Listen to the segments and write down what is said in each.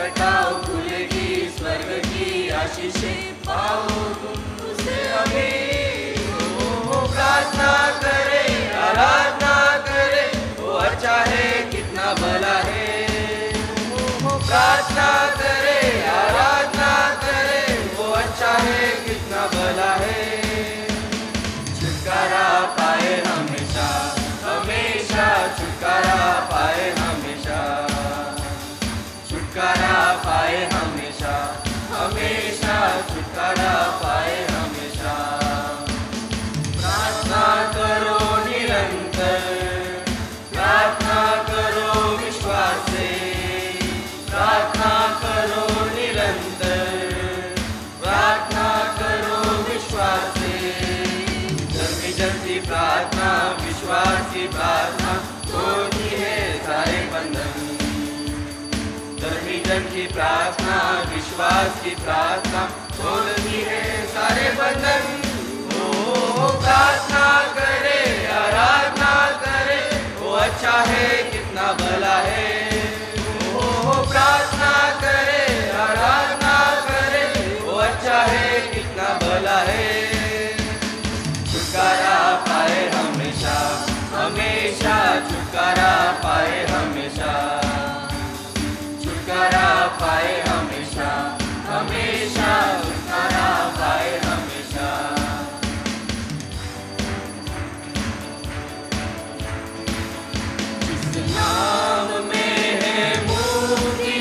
घटाओ खुलेगी स्वर्ग की आशीषें, पाओ तुम उसे अभी। प्रार्थना करे आराधना करे, वो अच्छा है कितना भला है। प्रार्थना करे आराधना करे, वो अच्छा है कितना भला है। छुटकारा पाए हमेशा हमेशा, छुटकारा पाए हमेशा, छुटकारा पाए हमेशा हमेशा, छुटकारा पाए हमेशा। प्रार्थना करो निरंतर, प्रार्थना करो विश्वास से, प्रार्थना करो निरंतर, प्रार्थना करो विश्वास से। जल्दी जल्दी प्रार्थना विश्वास की प्रार्थना तोड़ती है सारे बंधन। जल्दी जल्दी प्रार्थना विश्वास की प्रार्थना तोड़ती है सारे बंधन। प्रार्थना करे आराधना करे, वो अच्छा है कितना भला है। प्रार्थना करे आराधना करे, वो अच्छा है कितना भला है। छुटकारा पाए हमेशा हमेशा, छुटकारा पाए हमेशा, छुटकारा पाए हमेशा हमेशा, छुटकारा पाए हमेशा। जिस नाम में है मुक्ति,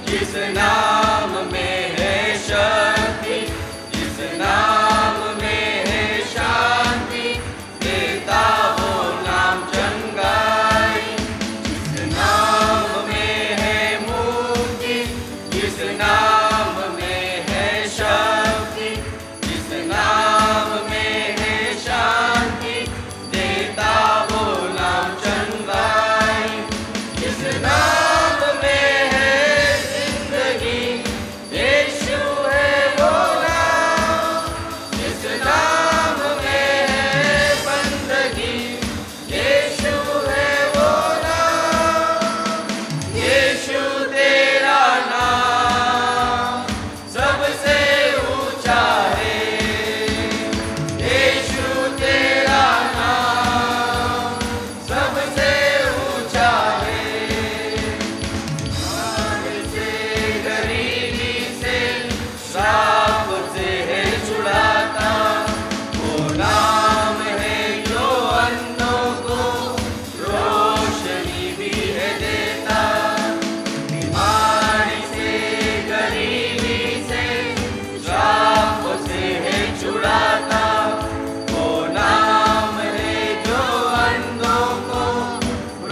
जिस नाम में है शक्ति, जिस नाम में है शांति, देता वो नाम चंगाई। जिस नाम में है मुक्ति, जिस नाम में है शक्ति, जिस नाम में है शांति, देता वो नाम चंगाई। जिस नाम में है जिंदगी, यीशु है वो नाम। जिस नाम में है बंदगी, यीशु है वो नाम। यीशु तेरा नाम सबसे ऊंचा है। यीशु तेरा नाम सबसे ऊंचा है। से गरीबी से श्राप से है छुड़ाता, वो नाम है जो अंधों को रोशनी भी है देता। बीमारी से गरीबी से श्राप से है छुड़ाता, वो नाम है जो अंधों को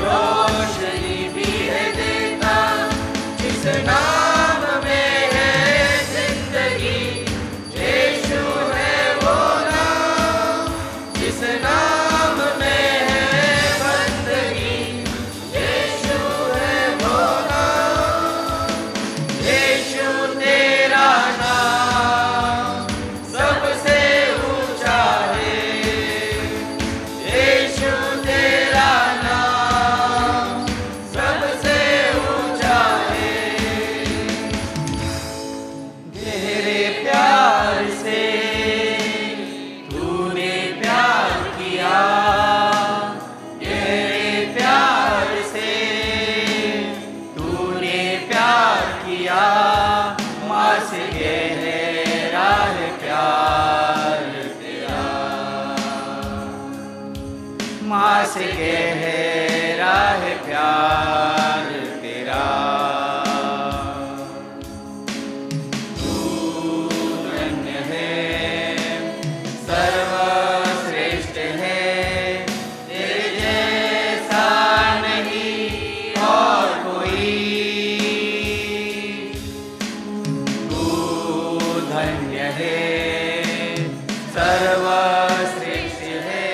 रोशनी भी है देता। जिस नाम में है जिंदगी, यीशु है वो नाम। जिस नाम में है बंदगी, यीशु है वो नाम। यीशु तेरा नाम सबसे ऊंचा है। यीशु तेरा नाम सबसे ऊंचा है। तेरे प्यार से तूने प्यार किया, तेरे प्यार से तूने प्यार किया। माँ से गहरा है प्यार तेरा, माँ से गहरा है प्यार तेरा। धन्य है सर्वश्रेष्ठ है, तेरे जैसा नहीं और कोई। तू धन्य है सर्वश्रेष्ठ है,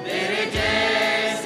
तेरे जैसा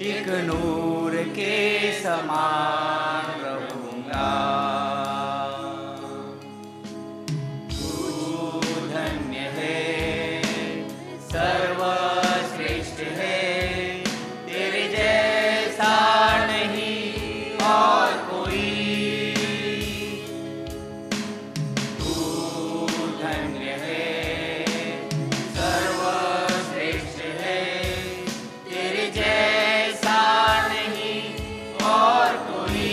एक नूर के समान रहूंगा। तू धन्य है, सर्वश्रेष्ठ है, तेरे जैसा नहीं और कोई। तू धन्य है, सर्वश्रेष्ठ है, तेरे जैसा नहीं और कोई।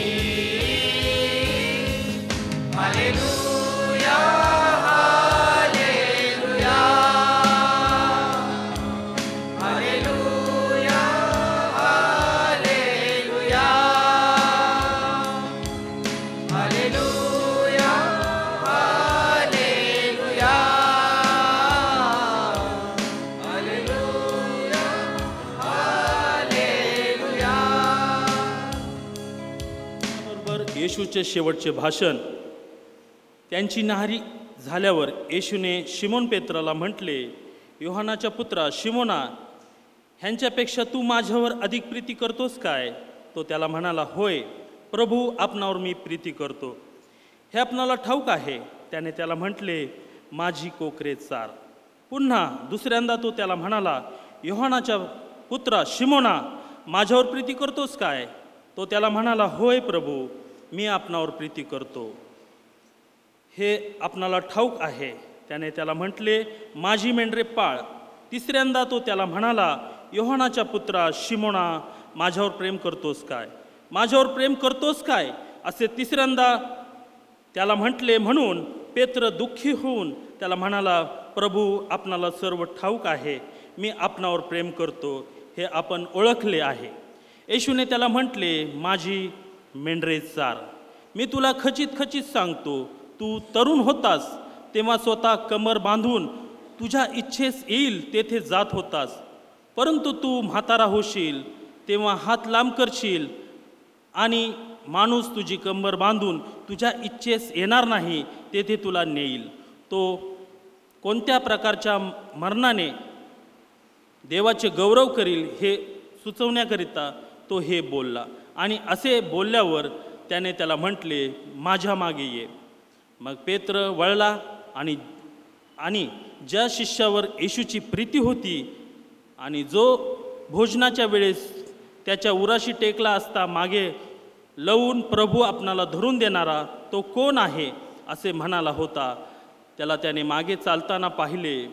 Hallelujah, hallelujah, hallelujah, hallelujah, hallelujah, hallelujah, hallelujah, hallelujah. बरोबर येशूचे शेवटचे भाषण त्यांची न्याहारी झाल्यावर येशूने शिमोन पेत्राला म्हटले, योहानाच्या पुत्रा शिमोना, ह्यांच्यापेक्षा तू माझ्यावर अधिक प्रीती करतोस काय? तो त्याला म्हणाला, होय प्रभू, आपणावर मी प्रीती करतो, हे आपणाला ठाऊक आहे. त्याने त्याला म्हटले, माझी कोकरे चार. पुन्हा दुसऱ्यांदा तो त्याला म्हणाला, योहानाच्या पुत्रा शिमोना, माझ्यावर प्रीती करतोस काय? तो त्याला म्हणाला, होय प्रभू, मी आपणावर प्रीती करतो, हे आपणाला ठाऊक आहे. त्याने त्याला म्हटले, माझी मेंढरे पाळ. तिसऱ्यांदा तो त्याला म्हणाला, योहानाच्या पुत्रा शिमोना, माझ्यावर प्रेम करतोस काय? माझ्यावर प्रेम करतोस काय? असे तिसऱ्यांदा त्याला म्हटले. म्हणून पेत्र दुःखी होऊन त्याला म्हणाला, प्रभू, आपणाला सर्व ठाऊक आहे, मी आपणावर प्रेम करतो, हे आपण ओळखले आहे. येशूने त्याला म्हटले, माझी मेंढरे चार. मी तुला खचित खचित सांगतो, तू तरुण होतास तेव्हा स्वतः कमर बांधून तुझ्या इच्छेस येईल तेथे जात होतास, परंतु तू म्हातारा होशील तेव्हा हात लांब करशील आणि माणूस तुझी कंबर बांधून तुझ्या इच्छेस येणार नाही तेथे तुला नेईल. तो कोणत्या प्रकारच्या मरणाने देवाचे गौरव करील हे सुचवण्याकरिता तो हे बोलला. आणि असे बोलल्यावर त्याने त्याला म्हटले, माझ्या मागे ये. मग पेत्र वळला आणि ज्या शिष्यावर येशूची प्रीती होती आणि जो भोजनाच्या वेळेस त्याच्या उराशी टेकला असता मागे लवून, प्रभू आपणाला धरून देणारा तो कोण आहे असे म्हणाला होता, त्याला त्याने मागे चालताना पाहिले.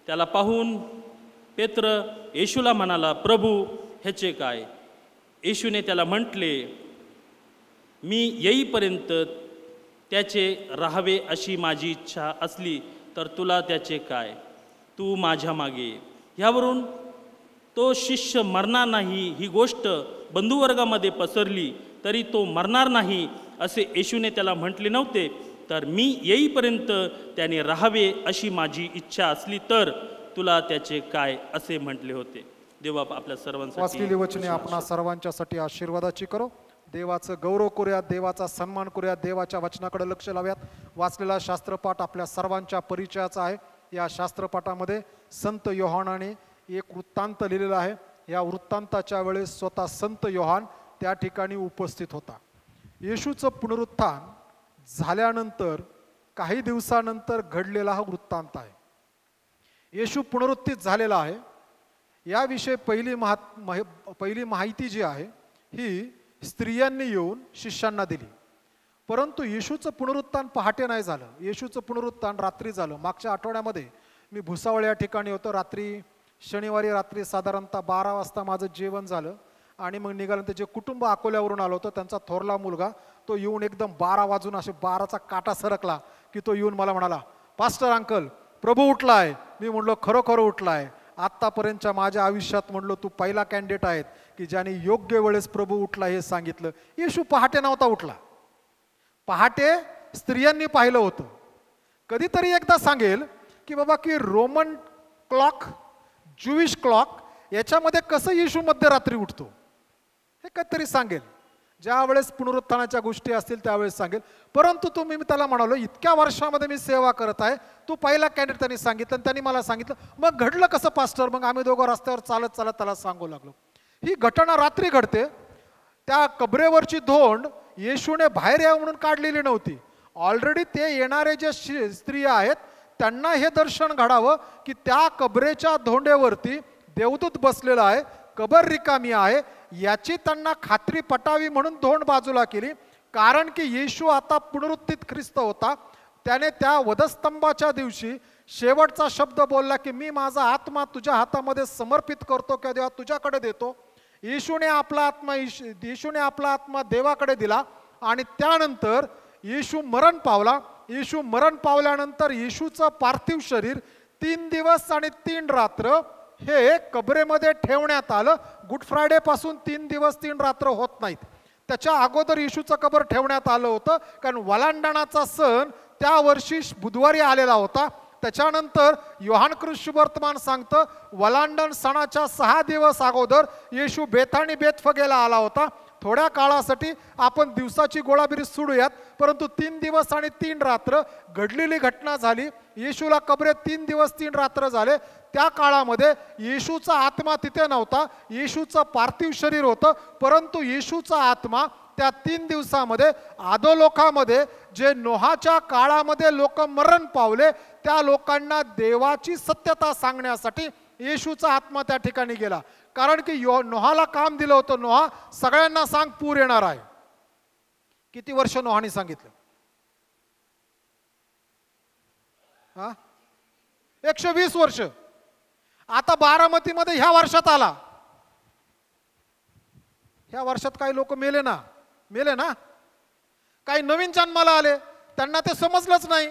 त्याला पाहून पेत्र येशूला म्हणाला, प्रभू, ह्याचे काय? येशूने त्याला म्हटले, मी येईपर्यंत त्याचे राहावे अशी माझी इच्छा असली तर तुला त्याचे काय? तू माझ्या मागे ये. ह्यावरून तो शिष्य मरणार नाही ही गोष्ट बंधुवर्गामध्ये पसरली तरी तो मरणार नाही असे येशूने त्याला म्हटले नव्हते, तर मी येईपर्यंत त्याने राहावे अशी माझी इच्छा असली तर तुला त्याचे काय असे म्हटले होते. देवा आपल्या सर्वांसाठी वाचलेली वचने आपणा सर्वांच्यासाठी आशीर्वादाची करो. देवाचं गौरव करूयात, देवाचा सन्मान करूयात, देवाच्या वचनाकडे लक्ष लावूयात. वाचलेला शास्त्रपाठ आपल्या सर्वांच्या परिचयाचा आहे. या शास्त्रपाठामध्ये संत योहानाने एक वृत्तांत लिहिलेला आहे. या वृत्तांताच्या वेळेस स्वतः संत योहान त्या ठिकाणी उपस्थित होता. येशूचं पुनरुत्थान झाल्यानंतर काही दिवसानंतर घडलेला हा वृत्तांत आहे. येशू पुनरुत्थित झालेला आहे याविषयी पहिली माहिती जी आहे ही स्त्रियांनी येऊन शिष्यांना दिली. परंतु येशूचं पुनरुत्थान पहाटे नाही झालं, येशूचं पुनरुत्थान रात्री झालं. मागच्या आठवड्यामध्ये मी भुसावळ या ठिकाणी होतो. शनिवारी रात्री साधारणतः 12 वाजता माझं जेवण झालं आणि मग निघाल्यानंतर जे कुटुंब अकोल्यावरून आलं होतं त्यांचा थोरला मुलगा तो येऊन एकदम 12 वाजून असे 12चा काटा सरकला की तो येऊन मला म्हणाला, पास्टर अंकल, प्रभू उठला आहे. मी म्हणलो, खरोखर उठला आहे. आत्तापर्यंतच्या माझ्या आयुष्यात म्हणलो तू पहिला कॅन्डिडेट आहेत की ज्याने योग्य वेळेस प्रभू उठला हे सांगितलं. येशू पहाटे नव्हता उठला, पहाटे स्त्रियांनी पाहिलं होतं. कधीतरी एकदा सांगेल की बाबा की रोमन क्लॉक, ज्यूइश क्लॉक याच्यामध्ये कसं येशू मध्यरात्री उठतो हे कधीतरी सांगेल. ज्या वेळेस पुनरुत्थानाच्या गोष्टी असतील त्यावेळेस सांगेल. परंतु मी त्याला म्हणालो, इतक्या वर्षामध्ये मी सेवा करत आहे, तू पहिला कॅन्डिडेट त्यांनी सांगितलं आणि त्यांनी मला सांगितलं. मग घडलं कसं पास्टर? मग आम्ही दोघं रस्त्यावर चालत चालत त्याला सांगू लागलो. ही घटना रात्री घडते. त्या कबरेवरची धोंड येशूने बाहेर यावं म्हणून काढलेली नव्हती. ऑलरेडी ते येणारे जे स्त्रिया आहेत त्यांना हे दर्शन घडावं की त्या कबरेच्या धोंडेवरती देवदूत बसलेला आहे, कबर रिकामी आहे, याची त्यांना खात्री पटावी म्हणून धोंड बाजूला केली. कारण की येशू आता पुनरुत्थित ख्रिस्त होता. त्याने त्या वधस्तंभाच्या दिवशी शेवटचा शब्द बोलला की मी माझा आत्मा तुझ्या हातामध्ये समर्पित करतो किंवा देवा तुझ्याकडे देतो. येशूने आपला आत्मा देवाकडे दिला आणि त्यानंतर येशू मरण पावला. येशू मरण पावल्यानंतर येशूचं पार्थिव शरीर 3 दिवस आणि 3 रात्र हे कबरेमध्ये ठेवण्यात आलं. गुड फ्रायडे पासून 3 दिवस 3 रात्र होत नाहीत. त्याच्या अगोदर येशूचं कबर ठेवण्यात आलं होतं, कारण वलांडणाचा सण त्या वर्षी बुधवारी आलेला होता. त्याच्यानंतर योहान कृष्णवर्तमान सांगतं वलांडण सणाच्या 6 दिवस अगोदर येशू बेथानी बेतफगेला आला होता. थोड्या काळासाठी आपण दिवसाची गोळाबिरी सोडूयात, परंतु 3 दिवस आणि 3 रात्र घडलेली घटना झाली. येशूला कबरेत 3 दिवस 3 रात्र झाले. त्या काळामध्ये येशूचा आत्मा तिथे नव्हता, येशूचं पार्थिव शरीर होतं, परंतु येशूचा आत्मा त्या 3 दिवसामध्ये अधोलोकामध्ये जे नोहाच्या काळामध्ये लोक मरण पावले त्या लोकांना देवाची सत्यता सांगण्यासाठी येशूचा आत्मा त्या ठिकाणी गेला. कारण की नोहाला काम दिलं होतं, नोहा सगळ्यांना सांग पूर येणार आहे. किती वर्ष नोहाने सांगितलं? 120 वर्ष. आता बारामतीमध्ये ह्या वर्षात आला. ह्या वर्षात काही लोक मेले ना, काही नवीन जन्माला आले, त्यांना ते समजलंच नाही.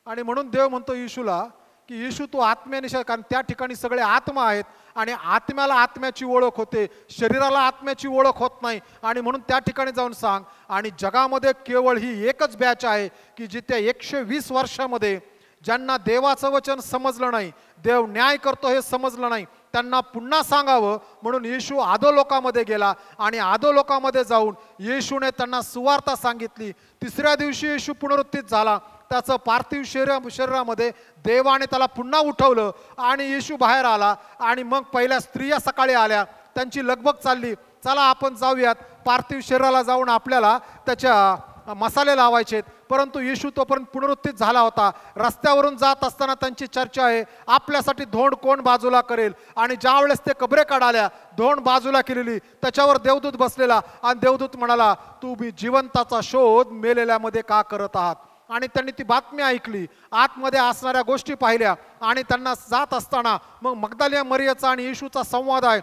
आणि म्हणून देव म्हणतो येशूला की येशू तू आत्म्याने, कारण त्या ठिकाणी सगळे आत्मा आहेत आणि आत्म्याला आत्म्याची ओळख होते, शरीराला आत्म्याची ओळख होत नाही. आणि म्हणून त्या ठिकाणी जाऊन सांग. आणि जगामध्ये केवळ ही एकच बॅच आहे की जिथे 120 वर्षामध्ये ज्यांना देवाचं वचन समजलं नाही, देव न्याय करतो हे समजलं नाही, त्यांना पुन्हा सांगावं म्हणून येशू अधोलोकामध्ये गेला. आणि अधोलोकामध्ये जाऊन येशूने त्यांना सुवार्ता सांगितली. 3ऱ्या दिवशी येशू पुनरुत्थित झाला. त्याचं पार्थिव शरीरामध्ये देवाने त्याला पुन्हा उठवलं आणि येशू बाहेर आला. आणि मग पहिल्या स्त्रिया सकाळी आल्या, त्यांची लगबग चालली, चला आपण जाऊयात पार्थिव शरीराला जाऊन आपल्याला त्याच्या मसाले लावायचे. परंतु येशू तोपर्यंत पुनरुत्थित झाला होता. रस्त्यावरून जात असताना त्यांची चर्चा आहे आपल्यासाठी धोंड कोण बाजूला करेल. आणि ज्या वेळेस ते कबरे काढाल्या, धोंड बाजूला केलेली, त्याच्यावर देवदूत बसलेला आणि देवदूत म्हणाला तुम्ही जिवंताचा शोध मेलेल्यामध्ये का करत आहात. आणि त्यांनी ती बातमी ऐकली, आतमध्ये असणाऱ्या गोष्टी पाहिल्या. आणि त्यांना जात असताना मग मगदलिया मरियचा आणि येशूचा संवाद आहे.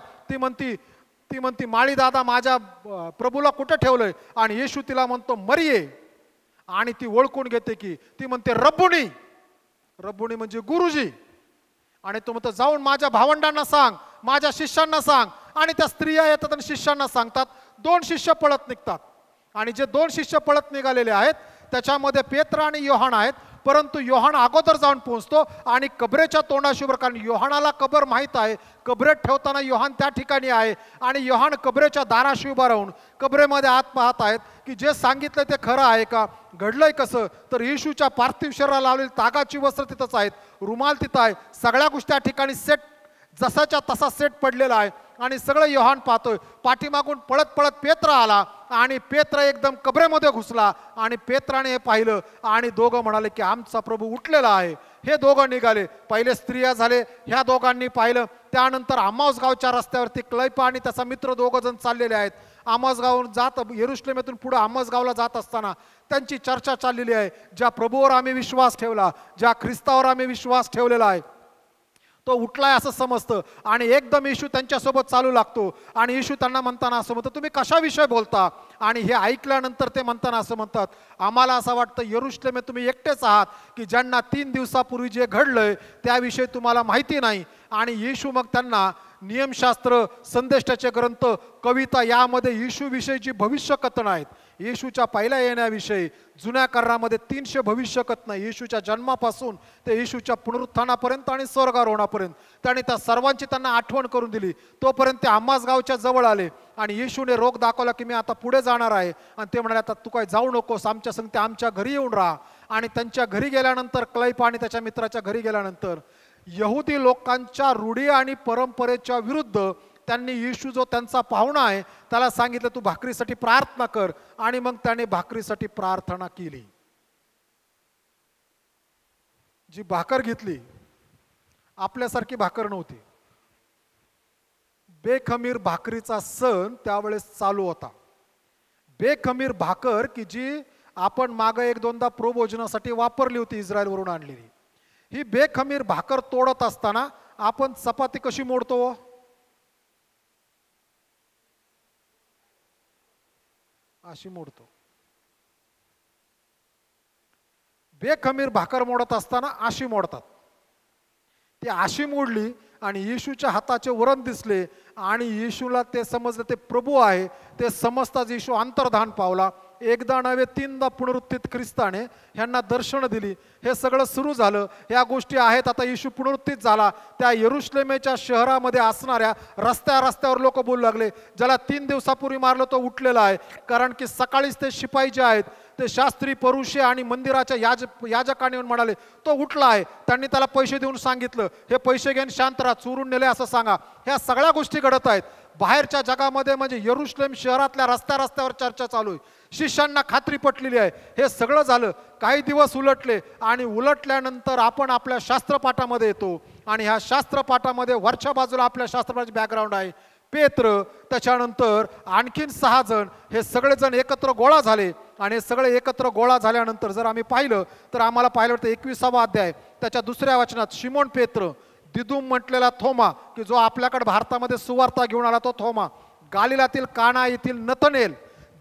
ती म्हणती माळी दादा माझ्या प्रभूला कुठे ठेवलंय. आणि येशू तिला म्हणतो मरिये. आणि ती ओळखून घेते की ती म्हणते रब्बुनी. रब्बुनी म्हणजे गुरुजी. आणि तो म्हणतो जाऊन माझ्या भावंडांना सांग, माझ्या शिष्यांना सांग. आणि त्या स्त्रिया येतात आणि शिष्यांना सांगतात. 2 शिष्य पळत निघतात. आणि जे 2 शिष्य पळत निघालेले आहेत त्याच्यामध्ये पेत्र आणि योहान आहेत. परंतु योहान अगोदर जाऊन पोहोचतो आणि कबरेच्या तोंडाशीवर, कारण योहानाला कबर माहीत आहे, कबरेत ठेवताना योहान त्या ठिकाणी आहे. आणि योहान कबरेच्या दाराशी उभा राहून कबरेमध्ये आत पाहत आहेत की जे सांगितलं ते खरं आहे का, घडलंय कसं. तर येशूच्या पार्थिव शरीराला लावलेली तागाची वस्त्र तिथंच आहेत, रुमाल तिथं आहे, सगळ्या गोष्टी त्या ठिकाणी सेट जसाच्या तसा सेट पडलेला आहे. आणि सगळं योहान पाहतोय. पाठीमागून पळत पळत पेत्र आला आणि पेत्र एकदम कबरेमध्ये घुसला. आणि पेत्राने हे पाहिलं आणि दोघं म्हणाले की आमचा प्रभू उठलेला आहे. हे दोघं निघाले. पहिले स्त्रिया झाले, ह्या दोघांनी पाहिलं. त्यानंतर आमाउस गावच्या रस्त्यावरती क्लैपा आणि त्याचा मित्र 2 जण चाललेले आहेत. आमाउस गावून जात यरुशलेमेतून पुढे आमाउस गावला जात असताना त्यांची चर्चा चाललेली आहे. ज्या प्रभूवर आम्ही विश्वास ठेवला, ज्या ख्रिस्तावर आम्ही विश्वास ठेवलेला आहे तो उठलाय असं समजतं. आणि एकदम येशू त्यांच्यासोबत चालू लागतो. आणि येशू त्यांना म्हणताना असं म्हणतं तुम्ही कशाविषयी बोलता. आणि हे ऐकल्यानंतर ते म्हणताना असं म्हणतात आम्हाला असं वाटतं यरुशलेमेत तुम्ही एकटेच आहात की ज्यांना 3 दिवसापूर्वी जे घडलंय त्याविषयी तुम्हाला माहिती नाही. आणि येशू मग त्यांना नियमशास्त्र, संदेष्टाचे ग्रंथ, कविता यामध्ये येशूविषयीची भविष्य कथनं आहेत. येशूच्या पहिल्या येण्याविषयी जुन्या करारामध्ये 300 भविष्य कथनं, येशूच्या जन्मापासून ते येशूच्या पुनरुत्थानापर्यंत आणि स्वर्गारोहणापर्यंत. त्याने त्या सर्वांची त्यांना आठवण करून दिली. तोपर्यंत ते आम्हास गावच्या जवळ आले आणि येशूने रोग दाखवला की मी आता पुढे जाणार आहे. आणि ते म्हणाले आता तू काय जाऊ नकोस, आमच्या संगती आमच्या घरी येऊन राहा. आणि त्यांच्या घरी गेल्यानंतर क्लैपा आणि त्याच्या मित्राच्या घरी गेल्यानंतर यहुदी लोकांच्या रूढी आणि परंपरेच्या विरुद्ध त्यांनी येशू जो त्यांचा पाहुणा आहे त्याला सांगितलं तू भाकरीसाठी प्रार्थना कर, आणि मग त्याने भाकरीसाठी प्रार्थना केली. जी भाकर घेतली आपल्यासारखी भाकर नव्हती. बेखमीर भाकरीचा सण त्यावेळेस चालू होता. बेखमीर भाकर की जी आपण मागे एक दोनदा प्रभोजनासाठी वापरली होती, इस्रायलवरून आणलेली. ही बेखमीर भाकर तोडत असताना आपण चपाती कशी मोडतो? अशी मोडतो. बेखमीर भाकर मोडत असताना अशी मोडतात. ती अशी मोडली आणि येशूच्या हाताचे वरण दिसले आणि येशूला ते समजलं ते प्रभू आहे. ते समजताच येशू अंतर्धान पावला. एकदा नव्हे तीनदा पुनरुत्थित ख्रिस्ताने ह्यांना दर्शन दिली. हे सगळं सुरू झालं. ह्या गोष्टी आहेत. आता येशू पुनरुत्थित झाला. त्या यरुशलेमेच्या शहरामध्ये असणाऱ्या रस्त्यावर लोक बोलू लागले, ज्याला 3 दिवसापूर्वी मारलं तो उठलेला आहे. कारण की सकाळीच ते शिपाई जे आहेत ते शास्त्री परुषे आणि मंदिराच्या याजकाने येऊन म्हणाले तो उठला आहे. त्यांनी त्याला पैसे देऊन सांगितलं हे पैसे घेऊन शांत राहा, चोरून नेले असं सांगा. ह्या सगळ्या गोष्टी घडत आहेत. बाहेरच्या जगामध्ये म्हणजे यरुशलेम शहरातल्या रस्त्यावर चर्चा चालू आहे. शिष्यांना खात्री पटलेली आहे. हे सगळं झालं. काही दिवस उलटले आणि उलटल्यानंतर आपण आपल्या शास्त्रपाठामध्ये येतो आणि ह्या शास्त्रपाठामध्ये वरच्या बाजूला आपल्या शास्त्रपाठाचे बॅकग्राऊंड आहे. पेत्र, त्याच्यानंतर आणखीन 6 जण, हे सगळेजण एकत्र गोळा झाले. आणि हे सगळे एकत्र गोळा झाल्यानंतर जर आम्ही पाहिलं तर आम्हाला पाहिलं तर 21वा अध्याय त्याच्या 2ऱ्या वचनात शिमोन पेत्र, दिदुम म्हटलेला थोमा की जो आपल्याकडे भारतामध्ये सुवार्ता घेऊन आला तो थोमा, गालिलातील काना येथील नतनेल,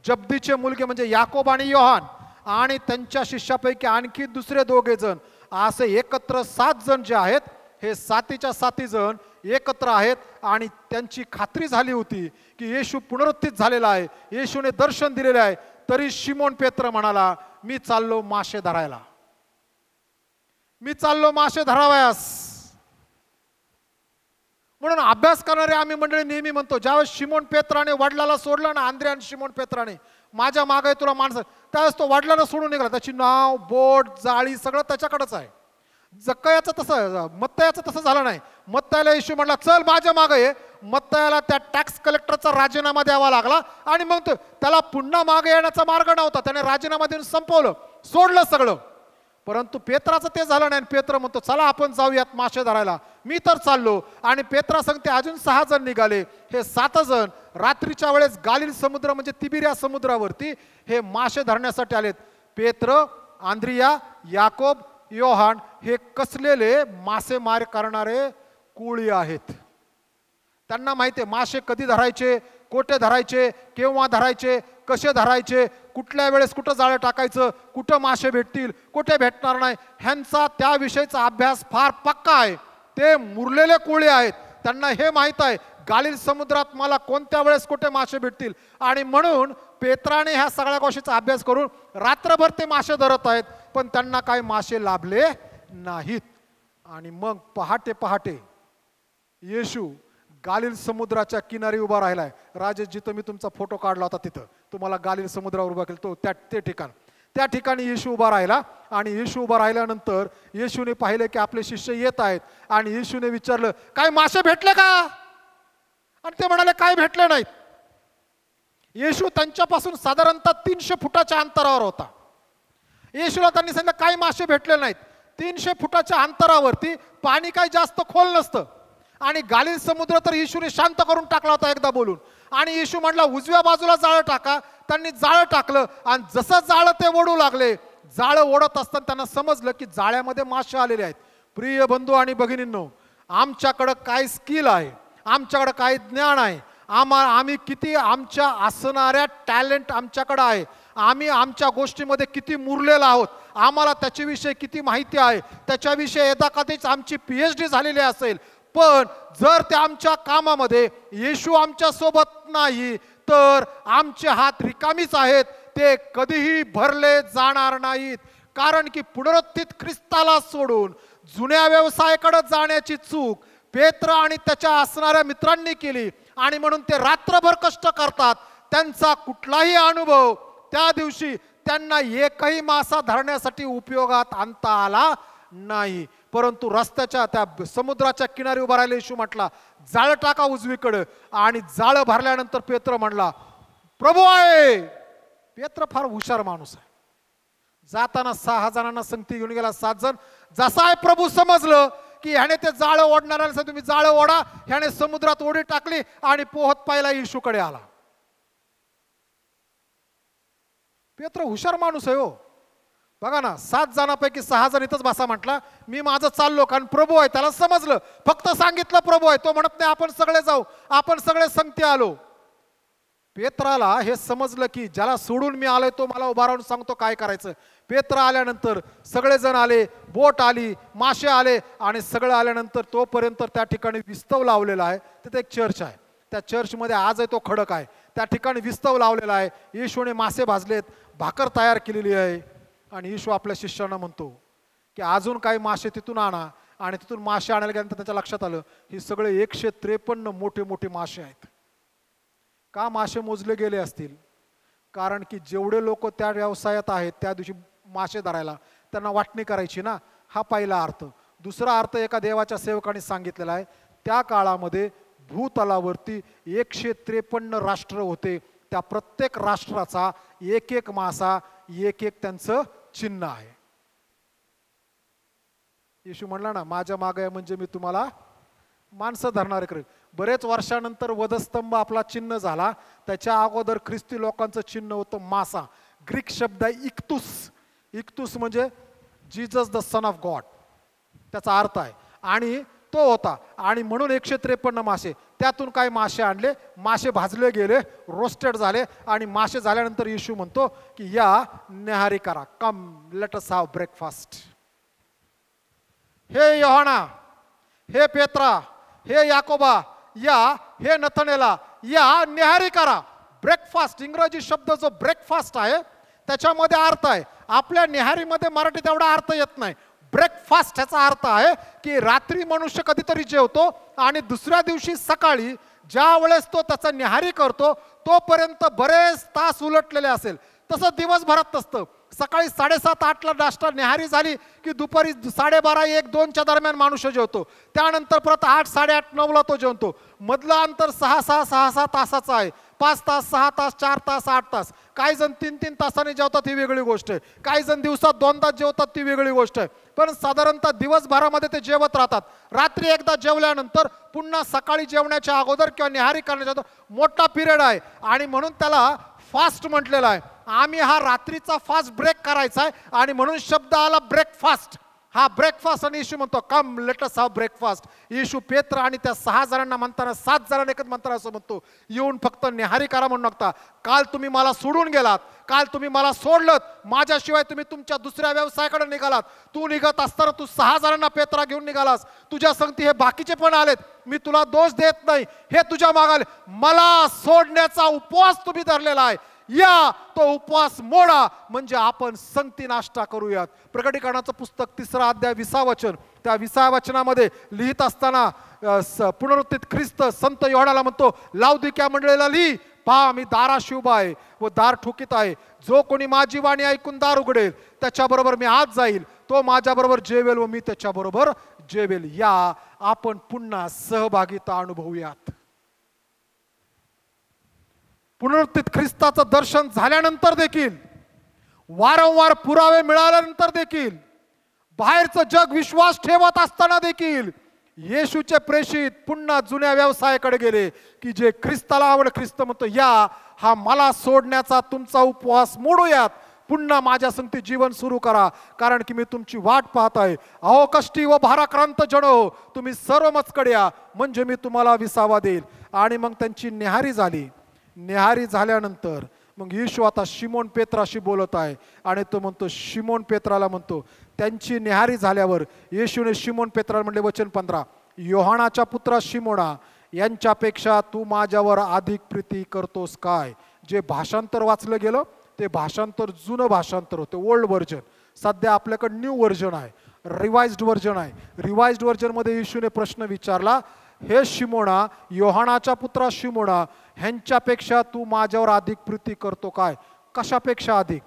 जब्दीचे मुलगे म्हणजे याकोब आणि योहान आणि त्यांच्या शिष्यापैकी आणखी दुसरे 2 जण, असे एकत्र 7 जण जे आहेत, हे 7च्या 7 जण एकत्र आहेत. आणि त्यांची खात्री झाली होती की येशू पुनरुत्थित झालेला आहे, येशूने दर्शन दिलेले आहे. तरी शिमोन पेत्र म्हणाला मी चाललो मासे धरायला, मी चाललो मासे धरावयास. म्हणून अभ्यास करणारे आम्ही मंडळी नेहमी म्हणतो ज्यावेळेस शिमोन पेत्राने वडिलाला सोडलं ना, आंद्रे आणि शिमोन पेत्राने माझ्या मागे तुला माणसं, त्यावेळेस तो वडिलांना सोडून निघाला. त्याची नाव, बोट, जाळी सगळं त्याच्याकडेच आहे. जक्कयाचं तसं, मत्तयाचं तसं झालं नाही. मत्तयाला येशू म्हटला चल माझ्या मागे ये. मत्तयाला त्या टॅक्स कलेक्टरचा राजीनामा द्यावा लागला आणि मग त्याला पुन्हा मागे येण्याचा मार्ग नव्हता. त्याने राजीनामा देऊन संपवलं, सोडलं सगळं. परंतु पेत्राचं ते झालं नाही. पेत्र म्हणतो चला आपण जाऊयात मासे धरायला. मी तर चाललो. आणि पेत्रा सांगते अजून 6 जण निघाले. हे 7 जण रात्रीच्या वेळेस गालिल समुद्र म्हणजे तिबिरिया समुद्रावरती हे मासे धरण्यासाठी आलेत. पेत्र, आंद्रिया, याकोब, योहान हे कसलेले मासेमार करणारे कोळी आहेत. त्यांना माहिती आहे मासे कधी धरायचे, कोठे धरायचे, केव्हा धरायचे, कसे धरायचे, कुठल्या वेळेस कुठं जाळं टाकायचं, कुठं मासे भेटतील, कुठे भेटणार नाही, ह्यांचा त्याविषयीचा अभ्यास फार पक्का आहे. ते मुरलेले कोळी आहेत. त्यांना हे माहीत आहे गालिल समुद्रात मला कोणत्या वेळेस कुठे मासे भेटतील. आणि म्हणून पेत्राने ह्या सगळ्या गोष्टीचा अभ्यास करून रात्रभर ते मासे धरत आहेत. पण त्यांना काही मासे लाभले नाहीत. आणि मग पहाटे येशू गालिल समुद्राच्या किनारी उभा राहिलाय. राजेश जिथं मी तुमचा फोटो काढला होता तिथं तुम्हाला गालिल समुद्रावर उभा केलं तो ते ठिकाण, त्या ठिकाणी येशू उभा राहिला. आणि येशू उभा राहिल्यानंतर येशूने पाहिलं की आपले शिष्य येत आहेत. आणि येशूने विचारलं काय मासे भेटले का? आणि ते म्हणाले काय भेटले नाहीत. येशू त्यांच्यापासून साधारणतः 300 फुटाच्या अंतरावर होता. येशूला त्यांनी सांगितलं काय मासे भेटले नाहीत. 300 फुटाच्या अंतरावरती पाणी काही जास्त खोल नसतं. आणि गालिल समुद्र तर येशूने शांत करून टाकला होता एकदा बोलून. आणि येशू म्हटला उजव्या बाजूला जाळं टाका. त्यांनी जाळं टाकलं आणि जसं जाळं ते ओढू लागले, जाळं ओढत असताना त्यांना समजलं की जाळ्यामध्ये मासे आलेले आहेत. प्रिय बंधू आणि भगिनींनो, आमच्याकडं काय स्किल आहे, आमच्याकडं काय ज्ञान आहे, आम्ही किती आमच्या असणाऱ्या टॅलेंट आमच्याकडं आहे, आम्ही आमच्या गोष्टीमध्ये किती मुरलेलो आहोत, आम्हाला त्याच्याविषयी किती माहिती आहे, त्याच्याविषयी यदा कधीच आमची PhD झालेली असेल, पण जर त्या आमच्या कामामध्ये येशू आमच्या सोबत नाही तर आमचे हात रिकामीच आहेत. ते कधीही भरले जाणार नाहीत. कारण की पुनरुत्थित ख्रिस्ताला सोडून जुन्या व्यवसायाकडे जाण्याची चूक पेत्र आणि त्याच्या असणाऱ्या मित्रांनी केली. आणि म्हणून ते रात्रभर कष्ट करतात. त्यांचा कुठलाही अनुभव त्या दिवशी त्यांना एकही मासा धरण्यासाठी उपयोगात आणता आला नाही. परंतु रस्त्याच्या त्या समुद्राच्या किनारी उभा राहिले येशू म्हटला, जाळं टाका उजवीकडे. आणि जाळं भरल्यानंतर पेत्र म्हणला, प्रभू आहे. पेत्र फार हुशार माणूस आहे. जाताना 6 जणांना संगती घेऊन गेला. 7 जण. जसा आहे प्रभू समजलं की ह्याने ते जाळं ओढणाऱ्याला तुम्ही जाळं ओढा, ह्याने समुद्रात उडी टाकली आणि पोहत पाहिला येशूकडे आला. पेत्र हुशार माणूस आहे हो. बघा ना, 7 जणांपैकी 6 जण इथंच बसा म्हटला, मी माझं चाललो, कारण प्रभू आहे. त्याला समजलं, फक्त सांगितलं प्रभू आहे. तो म्हणत नाही आपण सगळे जाऊ, आपण सगळे संगती आलो. पेत्राला हे समजलं की ज्याला सोडून मी आलोय तो मला उभा राहून सांगतो काय करायचं. पेत्र आल्यानंतर सगळेजण आले, बोट आली, मासे आले आणि सगळं आल्यानंतर तोपर्यंत त्या ठिकाणी विस्तव लावलेला आहे. तिथे एक चर्च आहे, त्या चर्चमध्ये आजही तो खडक आहे. त्या ठिकाणी विस्तव लावलेला आहे. येशूने मासे भाजलेत, भाकर तयार केलेली आहे. आणि येशू आपल्या शिष्यांना म्हणतो की अजून काही मासे तिथून आणा. आणि तिथून मासे आणायला गेल्यानंतर त्याच्या लक्षात आलं ही सगळे 153 मोठे मोठे मासे आहेत. का मासे मोजले गेले असतील? कारण की जेवढे लोक त्या व्यवसायात आहेत त्या दिवशी मासे धरायला त्यांना वाटणी करायची ना. हा पहिला अर्थ. दुसरा अर्थ एका देवाच्या सेवकाने सांगितलेला आहे, त्या काळामध्ये भूतलावरती 153 राष्ट्र होते. त्या प्रत्येक राष्ट्राचा एक एक मासा, एक एक त्यांचं चिन्ह आहे. येशू म्हणला ना, माझ्या मागे म्हणजे मी तुम्हाला माणसं धरणारे करेल. बरेच वर्षानंतर वधस्तंभ आपला चिन्ह झाला. त्याच्या अगोदर ख्रिस्ती लोकांचं चिन्ह होतं मासा. ग्रीक शब्द आहे इक्तुस. इक्तुस म्हणजे Jesus the son of God, त्याचा अर्थ आहे. आणि तो होता. आणि म्हणून 153 मासे. त्यातून काय मासे आणले, मासे भाजले गेले, रोस्टेड झाले. आणि मासे झाल्यानंतर येशू म्हणतो की या न्याहारी करा, कम लेट अस हॅव ब्रेकफास्ट. हे योहाना, हे पेत्रा, हे याकोबा, या हे नथनेला, या न्याहारी करा. ब्रेकफास्ट, इंग्रजी शब्द जो ब्रेकफास्ट आहे त्याच्यामध्ये अर्थ आहे. आपल्या न्याहारीमध्ये मराठीत एवढा अर्थ येत नाही. ब्रेकफास्ट ह्याचा अर्थ आहे की रात्री मनुष्य कधीतरी जेवतो आणि दुसऱ्या दिवशी सकाळी ज्या वेळेस तो त्याचा न्याहारी करतो तोपर्यंत बरेच तास उलटलेले असेल. तसं दिवसभरात नसतं. सकाळी 7:30-8ला नाश्ता न्याहारी झाली की दुपारी 12:30-1-2च्या दरम्यान माणूस जेवतो. त्यानंतर परत 8-8:30-9ला तो जेवतो. मधलं अंतर 6-6 तासाचं आहे. 5 तास, 6 तास, 4 तास, 8 तास. काही जण 3-3 तासाने जेवतात, ही वेगळी गोष्ट आहे. काही जण दिवसात 2 तास जेवतात, ती वेगळी गोष्ट आहे. पण साधारणतः दिवसभरामध्ये ते जेवत राहतात. रात्री एकदा जेवल्यानंतर पुन्हा सकाळी जेवण्याच्या अगोदर किंवा न्याहारी करण्याच्या अगोदर मोठा पिरियड आहे. आणि म्हणून त्याला फास्ट म्हटलेला आहे. आम्ही हा रात्रीचा फास्ट ब्रेक करायचा आहे आणि म्हणून शब्द आला ब्रेकफास्ट. हा ब्रेकफास्ट. आणि येशू म्हणतो कम लेट अस हॅव ब्रेकफास्ट. येशू पेत्र आणि त्या 6 जणांना म्हणताना 7 जणांना एकच म्हणताना असं म्हणतो, येऊन फक्त न्याहारी करा म्हणून नका. काल तुम्ही मला सोडून गेलात, काल तुम्ही मला सोडलं, माझ्याशिवाय तुम्ही तुमच्या दुसऱ्या व्यवसायाकडे निघालात. तू निघत असताना तू 6 जणांना पेत्रा घेऊन निघालास. तुझ्या संगती हे बाकीचे पण आलेत. मी तुला दोष देत नाही, हे तुझ्या मागाले. मला सोडण्याचा उपवास तुम्ही धरलेला आहे. या तो उपवास मोडा म्हणजे आपण संगती नाश्ता करूयात. प्रकटीकरणाचं पुस्तक 3 अध्याय 20 वचन. त्या 20 वचनामध्ये लिहित असताना पुनरुत्थित ख्रिस्त संत योहानाला म्हणतो, लाउदिकिया मंडळीला लिही, पहा मी दाराशी उभा आहे व दार ठोकीत आहे. जो कोणी माझी वाणी ऐकून दार उघडेल त्याच्याबरोबर मी आत जाईल, तो माझ्याबरोबर जेवेल व मी त्याच्याबरोबर जेवेल. या आपण पुन्हा सहभागिता अनुभवूयात. पुनरुत्थित ख्रिस्ताचं दर्शन झाल्यानंतर देखील, वारंवार पुरावे मिळाल्यानंतर देखील, बाहेरचं जग विश्वास ठेवत असताना देखील येशूचे प्रेषित पुन्हा जुन्या व्यवसायाकडे गेले की जे ख्रिस्ताला आवड. ख्रिस्त म्हणतो या हा मला सोडण्याचा तुमचा उपवास मोडूयात, पुन्हा माझ्या संगती जीवन सुरू करा, कारण की मी तुमची वाट पाहत आहे. अहो कष्टी व भाराक्रांत जण हो, तुम्ही सर्व मजकडे या, म्हणजे मी तुम्हाला विसावा देईल. आणि मग त्यांची न्याहारी झाली. न्याहारी झाल्यानंतर मग येशू आता शिमोन पेत्राशी बोलत आहे आणि तो म्हणतो, शिमोन पेत्राला म्हणतो, त्यांची न्याहारी झाल्यावर येशूने शिमोन पेत्राला म्हणले, वचन 15, योहानाच्या पुत्रा शिमोना, यांच्यापेक्षा तू माझ्यावर अधिक प्रीती करतोस काय? जे भाषांतर वाचलं गेलं ते भाषांतर जुनं भाषांतर होतं, ओल्ड व्हर्जन. सध्या आपल्याकडे न्यू व्हर्जन आहे, रिवाइज्ड व्हर्जन आहे. रिवाइज्ड व्हर्जनमध्ये येशूने प्रश्न विचारला, हे शिमोना, योहानाच्या पुत्रा शिमोना, ह्यांच्यापेक्षा तू माझ्यावर अधिक प्रीती करतो काय? कशापेक्षा अधिक?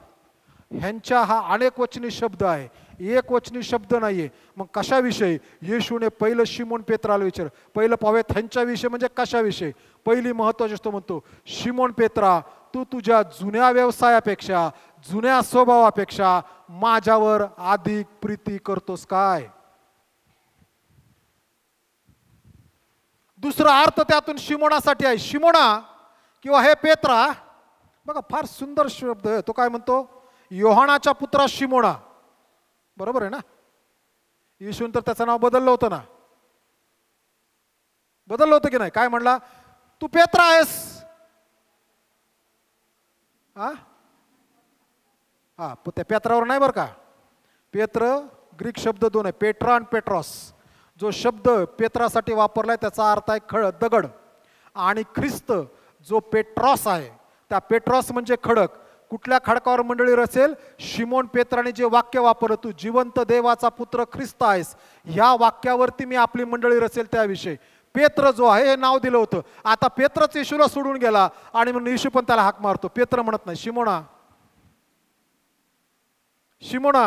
ह्यांच्या हा अनेक वचनी शब्द आहे. एक वचनी शब्द नाहीये. मग कशाविषयी? येशूने पहिलं शिमोन पेत्राला विचार, पहिलं पाहूया त्यांच्याविषयी म्हणजे कशाविषयी. पहिली महत्वाची गोष्ट म्हणतो, शिमोन पेत्रा, तू तुझ्या जुन्या व्यवसायापेक्षा, जुन्या स्वभावापेक्षा माझ्यावर अधिक प्रीती करतोस काय? दुसरा अर्थ त्यातून शिमोनासाठी आहे. शिमोना किंवा हे पेत्रा, बघा फार सुंदर शब्द आहे. तो काय म्हणतो? योहानाच्या पुत्रा शिमोना. बरोबर आहे ना? येशून तर त्याचं नाव बदललं होतं ना, बदललं होतं की नाही? काय म्हणला? तू पेत्रा आहेस. हा, त्या पेत्रावर नाही बरं का. पेत्र ग्रीक शब्द दोन आहे, पेट्रा आणि पेट्रॉस. जो शब्द पेत्रासाठी वापरलाय त्याचा अर्थ आहे दगड, आणि ख्रिस्त जो पेट्रॉस आहे, त्या पेट्रॉस म्हणजे खडक. कुठल्या खडकावर मंडळी रचेल? शिमोन पेत्राने जे वाक्य वापरलं, तू जिवंत देवाचा पुत्र ख्रिस्त आहेस, ह्या वाक्यावरती मी आपली मंडळी रचेल. त्याविषयी पेत्र जो आहे हे नाव दिलं होतं. आता पेत्रच येशूला सोडून गेला आणि म्हणून येशू पण त्याला हाक मारतो. पेत्र म्हणत नाही, शिमोना, शिमोना.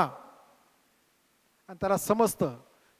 आणि त्याला समजतं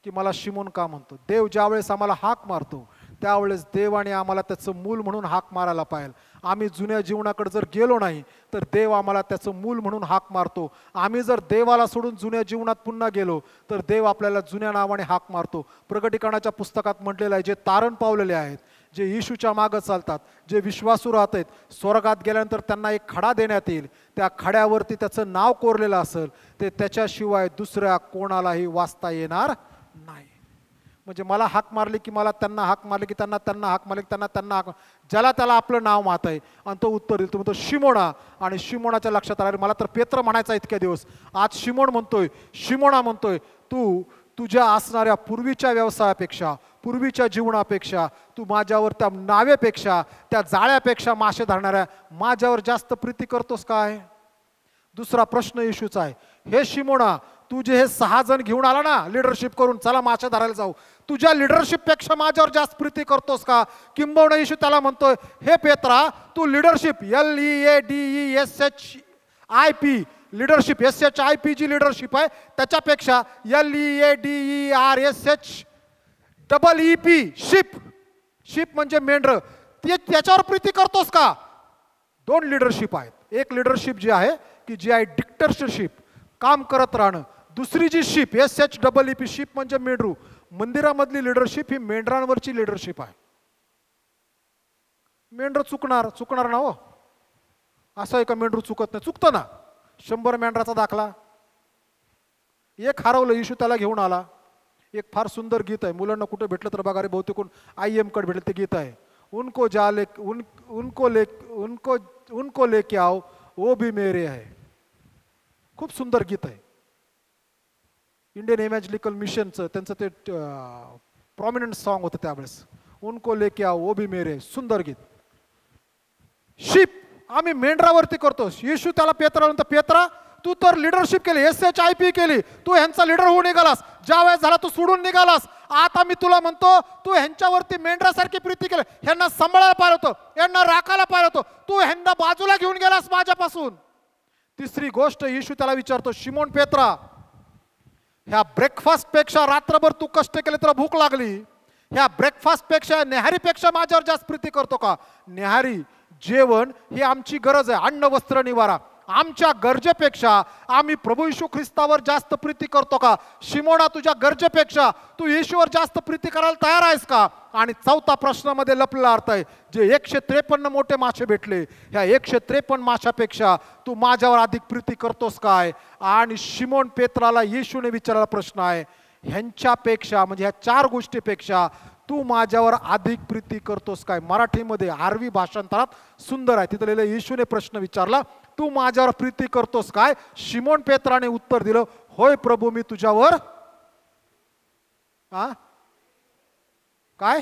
की मला शिमोन का म्हणतो. देव ज्यावेळेस आम्हाला हाक मारतो त्यावेळेस देवाने आम्हाला त्याचं मूल म्हणून हाक मारायला पाहिजे. आम्ही जुन्या जीवनाकडे जर गेलो नाही तर देव आम्हाला त्याचं मूल म्हणून हाक मारतो. आम्ही जर देवाला सोडून जुन्या जीवनात पुन्हा गेलो तर देव आपल्याला जुन्या नावाने हाक मारतो. प्रकटीकरणाच्या पुस्तकात म्हटलेलं आहे, जे तारण पावलेले आहेत, जे येशूच्या मागं चालतात, जे विश्वासू राहत आहेत, स्वर्गात गेल्यानंतर त्यांना एक खडा देण्यात येईल. त्या खड्यावरती त्याचं नाव कोरलेलं असेल, ते त्याच्याशिवाय दुसऱ्या कोणालाही वाचता येणार नाही. म्हणजे मला हाक मारली की मला, त्यांना हाक मारली की त्यांना, त्यांना हाक मारली की त्यांना हाक, ज्याला त्याला आपलं नाव माहित आहे. आणि तो उत्तर देईल, तो म्हणतो शिमोना. आणि शिमोनाच्या लक्षात आलं, मला तर पेत्र म्हणायचा इतक्या दिवस, आज शिमोन म्हणतोय, शिमोना म्हणतोय. तू तुझ्या असणाऱ्या पूर्वीच्या व्यवसायापेक्षा, पूर्वीच्या जीवनापेक्षा, तू माझ्यावर त्या नावेपेक्षा, त्या जाळ्यापेक्षा मासे धरणाऱ्या माझ्यावर जास्त प्रीती करतोस काय? दुसरा प्रश्न येशूचा आहे, हे शिमोना, तू जे हे 6 जण घेऊन आला ना लिडरशिप करून, चला मासे धरायला जाऊ, तुझ्या लिडरशिप पेक्षा माझ्यावर जास्त प्रीती करतोस का? किंबहुना येशू त्याला म्हणतोय, हे पेत्रा, तू लिडरशिप LEADESHIP लिडरशिप, SHIP जी लिडरशिप आहे त्याच्यापेक्षा LEADERSHEEP शिप, शिप म्हणजे मेंढर, त्याच्यावर प्रीती करतोस का? 2 लिडरशिप आहेत. एक लिडरशिप जी आहे की जी आहे डिक्टरशिप, काम करत राहणं. दुसरी जी शिप, SHEEP शिप म्हणजे मेंढरू. मंदिरामधली लिडरशिप ही मेंढरांवरची लिडरशिप आहे. मेंढर चुकणार ना हो, असं आहे का? मेंढरू चुकत नाही? चुकतं ना. 100 मेंढराचा दाखला. एक हरवलं, येशू त्याला घेऊन आला. एक फार सुंदर गीत आहे, मुलांना कुठे भेटलं तर बघा रे, बहुतेक IM कडे भेटलं ते गीत आहे, उनको लेके आओ वो भी मेरे आहे. खूप सुंदर गीत आहे. इंडियन इव्हॅन्जलिकल मिशनचं त्यांचं ते प्रॉमिनंट सॉन्ग होतं त्यावेळेस, उनको लेके आओ वो भी मेरे. सुंदर गीत. शिप आम्ही मेंढरावरती करतो. येशू त्याला पेत्रा म्हणतो, पेत्रा, तू तर लिडरशिप केली, SHIP केली, तू ह्यांचा लिडर होऊन निघालास. ज्या वेळेस झाला तू सोडून निघालास. आता मी तुला म्हणतो, तू ह्यांच्यावरती मेंढरासारखी प्रीती केली, ह्यांना सांभाळायला पाहिलं होतं, यांना राखायला पाहिलं होतं, तू ह्यांना बाजूला घेऊन गेलास माझ्यापासून. तिसरी गोष्ट येशू त्याला विचारतो, शिमोन पेत्रा, ह्या ब्रेकफास्ट पेक्षा, रात्रभर तू कष्ट केले तर भूक लागली, ह्या ब्रेकफास्ट पेक्षा, न्याहारीपेक्षा माझ्यावर जास्त प्रीती करतो का? न्याहारी, जेवण ही आमची गरज आहे, अन्न वस्त्र निवारा. आमच्या गरजेपेक्षा आम्ही प्रभू येशू ख्रिस्तावर जास्त प्रीती करतो का? शिमोना, तुझ्या गरजेपेक्षा तू येशूवर जास्त प्रीती करायला तयार आहेस का? आणि चौथा प्रश्नामध्ये लपलेला अर्थ आहे, जे 153 मोठे मासे भेटले, ह्या 153 माशापेक्षा तू माझ्यावर अधिक प्रीती करतोस काय? आणि शिमोन पेत्राला येशूने विचारलेला प्रश्न आहे, ह्यांच्यापेक्षा म्हणजे ह्या 4 गोष्टीपेक्षा तू माझ्यावर अधिक प्रीती करतोस काय? मराठीमध्ये आरवी भाषांतरात सुंदर आहे, तिथं लिहिलं, येशूने प्रश्न विचारला, तू माझ्यावर प्रीती करतोस काय? शिमोन पेत्राने उत्तर दिलं, होय प्रभू, मी तुझ्यावर काय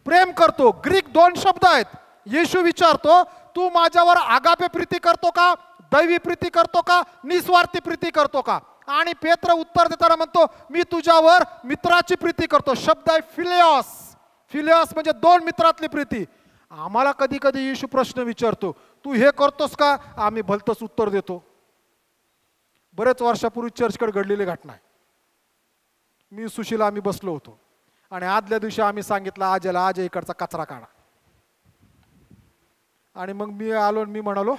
प्रेम करतो. ग्रीक 2 शब्द आहेत. येशू विचारतो, तू माझ्यावर आगापे प्रीती करतो का? दैवी प्रीती करतो का? निस्वार्थी प्रीती करतो का? आणि पेत्र उत्तर देताना म्हणतो, मी तुझ्यावर मित्राची प्रीती करतो. शब्द आहे फिलिओस. फिलिओस म्हणजे 2 मित्रातली प्रीती. आम्हाला कधी कधी येशू प्रश्न विचारतो, तू हे करतोस का? आम्ही भलतंच उत्तर देतो. बरेच वर्षापूर्वी चर्चकडे घडलेली घटना आहे. मी सुशीला आम्ही बसलो होतो आणि आदल्या दिवशी आम्ही सांगितलं आजला आज इकडचा कचरा काढा. आणि मग मी आलो आणि मी म्हणालो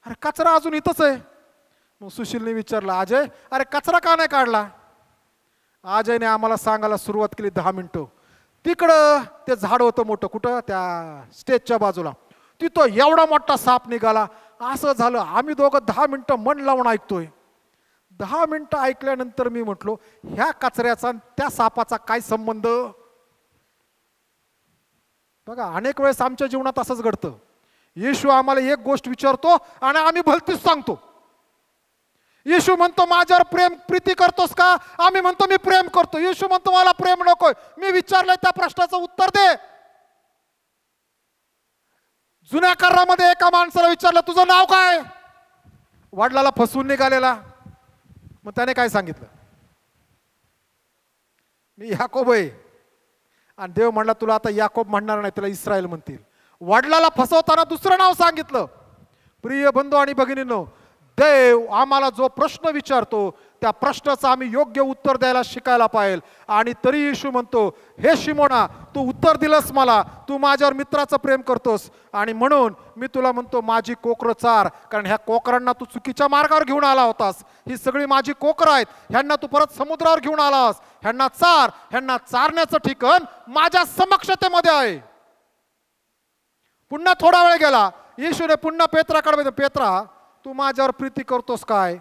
अरे कचरा अजून इथंच आहे. मग सुशीलने विचारलं अजय अरे कचरा का नाही काढला. अजयने आम्हाला सांगायला सुरुवात केली 10 मिनिटं. तिकडं ते झाड होतं मोठं कुठं त्या स्टेजच्या बाजूला, तिथं एवढा मोठा साप निघाला. असं झालं आम्ही दोघं 10 मिनिटं मन लावून ऐकतोय. 10 मिनिटं ऐकल्यानंतर मी म्हटलो ह्या कचऱ्याचा आणि त्या सापाचा काय संबंध. बघा अनेक वेळेस आमच्या जीवनात असंच घडतं. येशू आम्हाला एक गोष्ट विचारतो आणि आम्ही भलतीच सांगतो. येशू म्हणतो माझ्यावर प्रीती करतोस का. आम्ही म्हणतो मी प्रेम करतो. येशू म्हणतो मला प्रेम नकोय. मी विचारलंय त्या प्रश्नाचं उत्तर दे. जुन्या करारामध्ये एका माणसाला विचारलं तुझं नाव काय. वडिलाला फसवून निघालेला. मग त्याने काय सांगितलं मी याकोब आहे. आणि देव म्हणला तुला आता याकोब म्हणणार नाही तुला इस्रायल म्हणतील. वडिलाला फसवताना दुसरं नाव सांगितलं. प्रिय बंधू आणि भगिनींनो, देव आम्हाला जो प्रश्न विचारतो त्या प्रश्नाचं आम्ही योग्य उत्तर द्यायला शिकायला पाहिजे. आणि तरी येशू म्हणतो हे शिमोना तू उत्तर दिलंस मला, तू माझ्यावर मित्राचं प्रेम करतोस आणि म्हणून मी तुला म्हणतो माझी कोकरं चार. कारण ह्या कोकरांना तू चुकीच्या मार्गावर घेऊन आला होतास. ही सगळी माझी कोकरं आहेत. ह्यांना तू परत समुद्रावर घेऊन आलास. ह्यांना चार. ह्यांना चारण्याचं ठिकाण माझ्या समक्षतेमध्ये आहे. पुन्हा थोडा वेळ गेला. येशूने पुन्हा पेत्राकडे पेत्रा तू माझ्यावर प्रीती करतोस काय.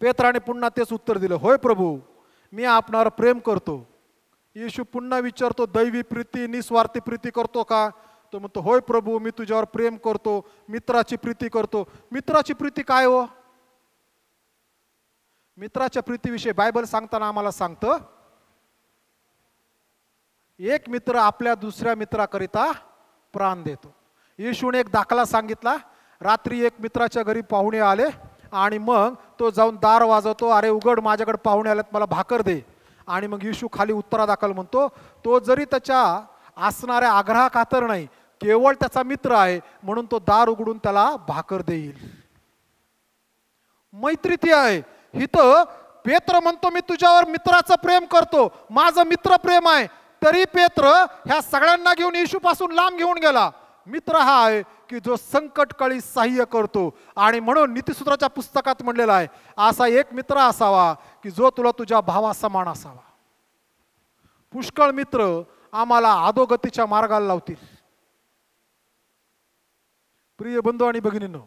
पेत्राने पुन्हा तेच उत्तर दिलं होय प्रभू मी आपणावर प्रेम करतो. येशू पुन्हा विचारतो दैवी प्रीती निस्वार्थी प्रीती करतो का. तो म्हणतो होय प्रभू मी तुझ्यावर प्रेम करतो, मित्राची प्रीती करतो. मित्राची प्रीती काय हो. मित्राच्या प्रीतीविषयी बायबल सांगताना आम्हाला सांगतं एक मित्र आपल्या दुसऱ्या मित्राकरिता प्राण देतो. येशूने एक दाखला सांगितला. रात्री एक मित्राच्या घरी पाहुणे आले आणि मग तो जाऊन दार वाजवतो अरे उघड माझ्याकडे पाहुणे आलेत मला भाकर दे. आणि मग येशू खाली उत्तरादाखल म्हणतो तो जरी त्याच्या असणाऱ्या आग्रहा खातर नाही केवळ त्याचा मित्र आहे म्हणून तो दार उघडून त्याला भाकर देईल. मैत्री ती आहे. इथं पेत्र म्हणतो मी तुझ्यावर मित्राचं प्रेम करतो, माझं मित्र प्रेम आहे. तरी पेत्र ह्या सगळ्यांना घेऊन येशूपासून लांब घेऊन गेला. मित्र हा आहे की जो संकटकाळी सहाय्य करतो. आणि म्हणून नीतिसूत्राच्या पुस्तकात म्हणलेला आहे असा एक मित्र असावा की जो तुला तुझ्या भावासमान असावा. पुष्कळ मित्र आम्हाला अधोगतीच्या मार्गाला लावतील. प्रिय बंधू आणि भगिनींनो,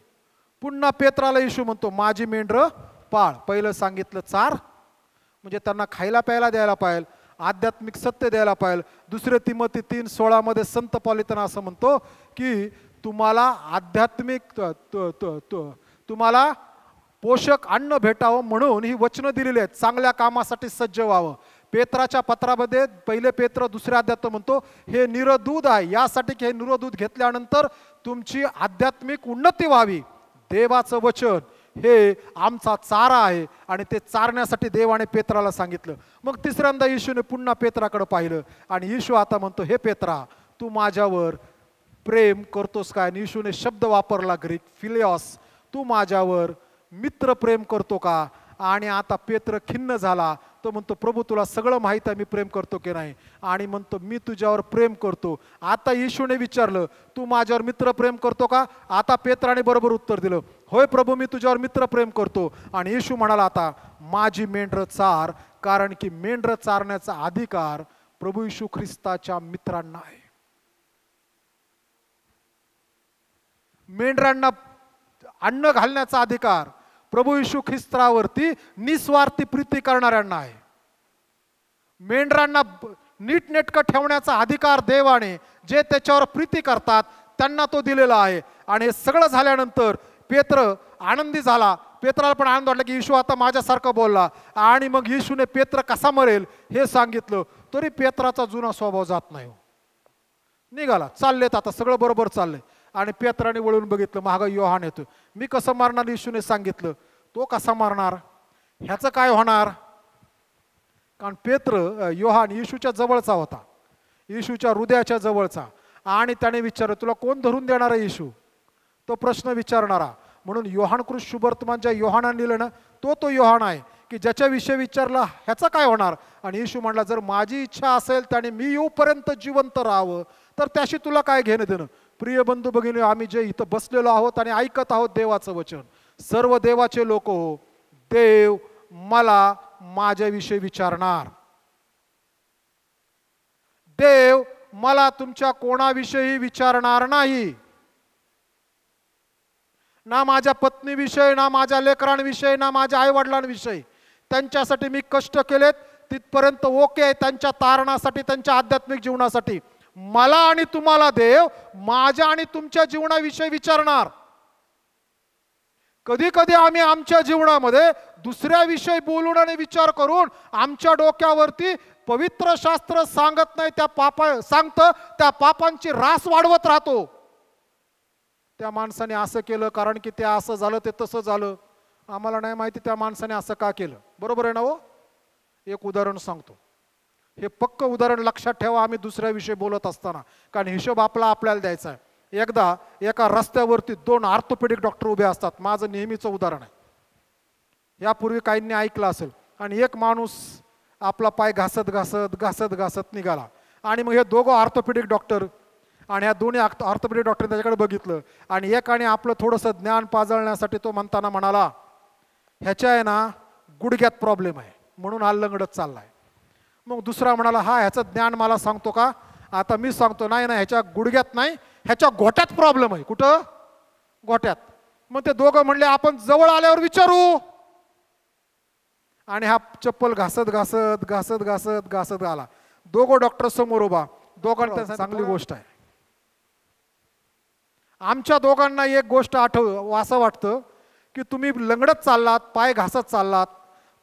पुन्हा पेत्राला येशू म्हणतो माझी मेंढरं पाळ. पहिलं सांगितलं चार म्हणजे त्यांना खायला प्यायला द्यायला पाहिजे, आध्यात्मिक सत्य द्यायला पाहिजे. दुसरे तिमोथी 3:16 मध्ये संत पॉलितना असं म्हणतो की तुम्हाला आध्यात्मिक तुम्हाला पोषक अन्न भेटावं म्हणून ही वचनं दिलेली आहेत, चांगल्या कामासाठी सज्ज व्हावं. पेत्राच्या पत्रामध्ये पहिले पेत्र दुसऱ्या अध्यायात म्हणतो हे निरदूध आहे यासाठी की हे निरदूध घेतल्यानंतर तुमची आध्यात्मिक उन्नती व्हावी. देवाचं वचन हे आमचा चारा आहे आणि ते चारण्यासाठी देवाने पेत्राला सांगितलं. मग तिसऱ्यांदा येशूने पुन्हा पेत्राकडे पाहिलं आणि येशू आता म्हणतो हे पेत्रा तू माझ्यावर प्रेम करतोस काय. आणि येशूने शब्द वापरला ग्रीक फिलिओस, तू माझ्यावर मित्र प्रेम करतो का. आणि आता पेत्र खिन्न झाला. तो म्हणतो प्रभू तुला सगळं माहित आहे मी प्रेम करतो की नाही. आणि म्हणतो मी तुझ्यावर प्रेम करतो. आता येशूने विचारलं तू माझ्यावर मित्र प्रेम करतो का. आता पेत्राने बरोबर उत्तर दिलं होय प्रभू मी तुझ्यावर मित्र प्रेम करतो. आणि येशू म्हणाला आता माझी मेंढरं चार. कारण की मेंढरं चारण्याचा अधिकार प्रभू येशू ख्रिस्ताच्या मित्रांना आहे. मेंढरांना अन्न घालण्याचा अधिकार प्रभू येशू ख्रिस्तावरती निस्वार्थी प्रीती करणाऱ्यांना आहे. मेंढरांना नीटनेटकं ठेवण्याचा अधिकार देवाने जे त्याच्यावर प्रीती करतात त्यांना तो दिलेला आहे. आणि हे सगळं झाल्यानंतर पेत्र आनंदी झाला. पेत्राला पण आनंद वाटला की येशू आता माझ्यासारखं बोलला. आणि मग येशूने पेत्र कसा मरेल हे सांगितलं. तरी पेत्राचा जुना स्वभाव जात नाही. निघाला चाललेत आता सगळं बरोबर चाललंय. आणि पेत्राने वळून बघितलं मागं योहान येतो. मी कसं मारणार येशूने सांगितलं. तो कसा मारणार ह्याचं काय होणार. कारण योहान येशूच्या जवळचा होता, येशूच्या हृदयाच्या जवळचा. आणि त्याने विचारलं तुला कोण धरून देणार आहे येशू. तो प्रश्न विचारणारा. म्हणून योहानकृत शुभवर्तमान ज्या योहानाने लिहिलं ना, तो योहान आहे की ज्याच्याविषयी विचारला ह्याचं काय होणार. आणि येशू म्हणला, जर माझी इच्छा असेल त्याने मी येऊपर्यंत जिवंत राहावं, तर त्याशी तुला काय घेणं देणं. प्रिय बंधू भगिनी, आम्ही जे इथं बसलेलो आहोत आणि ऐकत आहोत देवाचं वचन, सर्व देवाचे लोक हो, देव मला माझ्याविषयी विचारणार. देव मला तुमच्या कोणाविषयी विचारणार नाही. ना माझ्या पत्नीविषयी, ना माझ्या लेकरांविषयी, ना माझ्या आईवडिलांविषयी. त्यांच्यासाठी मी कष्ट केलेत तिथपर्यंत ओके आहे, त्यांच्या तारणासाठी, त्यांच्या आध्यात्मिक जीवनासाठी. मला आणि तुम्हाला देव माझ्या आणि तुमच्या जीवनाविषयी विचारणार. कधी कधी आम्ही आमच्या जीवनामध्ये दुसऱ्याविषयी बोलून आणि विचार करून आमच्या डोक्यावरती पवित्र शास्त्र सांगत नाही त्या सांगतं त्या पापांची रास वाढवत राहतो. त्या माणसाने असं केलं कारण की ते असं झालं, ते तसं झालं. आम्हाला नाही माहिती त्या माणसाने असं का केलं. बरोबर आहे ना हो. एक उदाहरण सांगतो, हे पक्क उदाहरण लक्षात ठेवा आम्ही दुसऱ्याविषयी बोलत असताना, कारण हिशोब आपल्याला द्यायचा आहे. एकदा एका रस्त्यावरती 2 ऑर्थोपेडिक डॉक्टर उभे असतात. माझं नेहमीचं उदाहरण आहे, यापूर्वी काहींनी ऐकलं असेल. आणि एक माणूस आपला पाय घासत घासत घासत घासत निघाला. आणि मग हे दोघं ऑर्थोपेडिक डॉक्टर आणि ह्या दोन्ही ऑर्थोपेडिक डॉक्टर त्याच्याकडे बघितलं. आणि एकाने आपलं थोडंसं ज्ञान पाजळण्यासाठी तो म्हणताना म्हणाला, ह्याच्या आहे ना गुडघ्यात प्रॉब्लेम आहे म्हणून हा लंगडत चाललाय. मग दुसरा म्हणाला, हा ह्याचं ज्ञान मला सांगतो का. आता मी सांगतो, नाही ह्याच्या गुडघ्यात नाही, ह्याच्या घोट्यात प्रॉब्लेम आहे. कुठं? घोट्यात. मग ते दोघं म्हणले, आपण जवळ आल्यावर विचारू. आणि हा चप्पल घासत घासत घासत घासत घासत आला. दोघं डॉक्टर समोर उभा. दोघांना चांगली गोष्ट आहे. आमच्या दोघांना एक गोष्ट असं वाटतं की तुम्ही लंगडत चाललात, पाय घासत चाललात,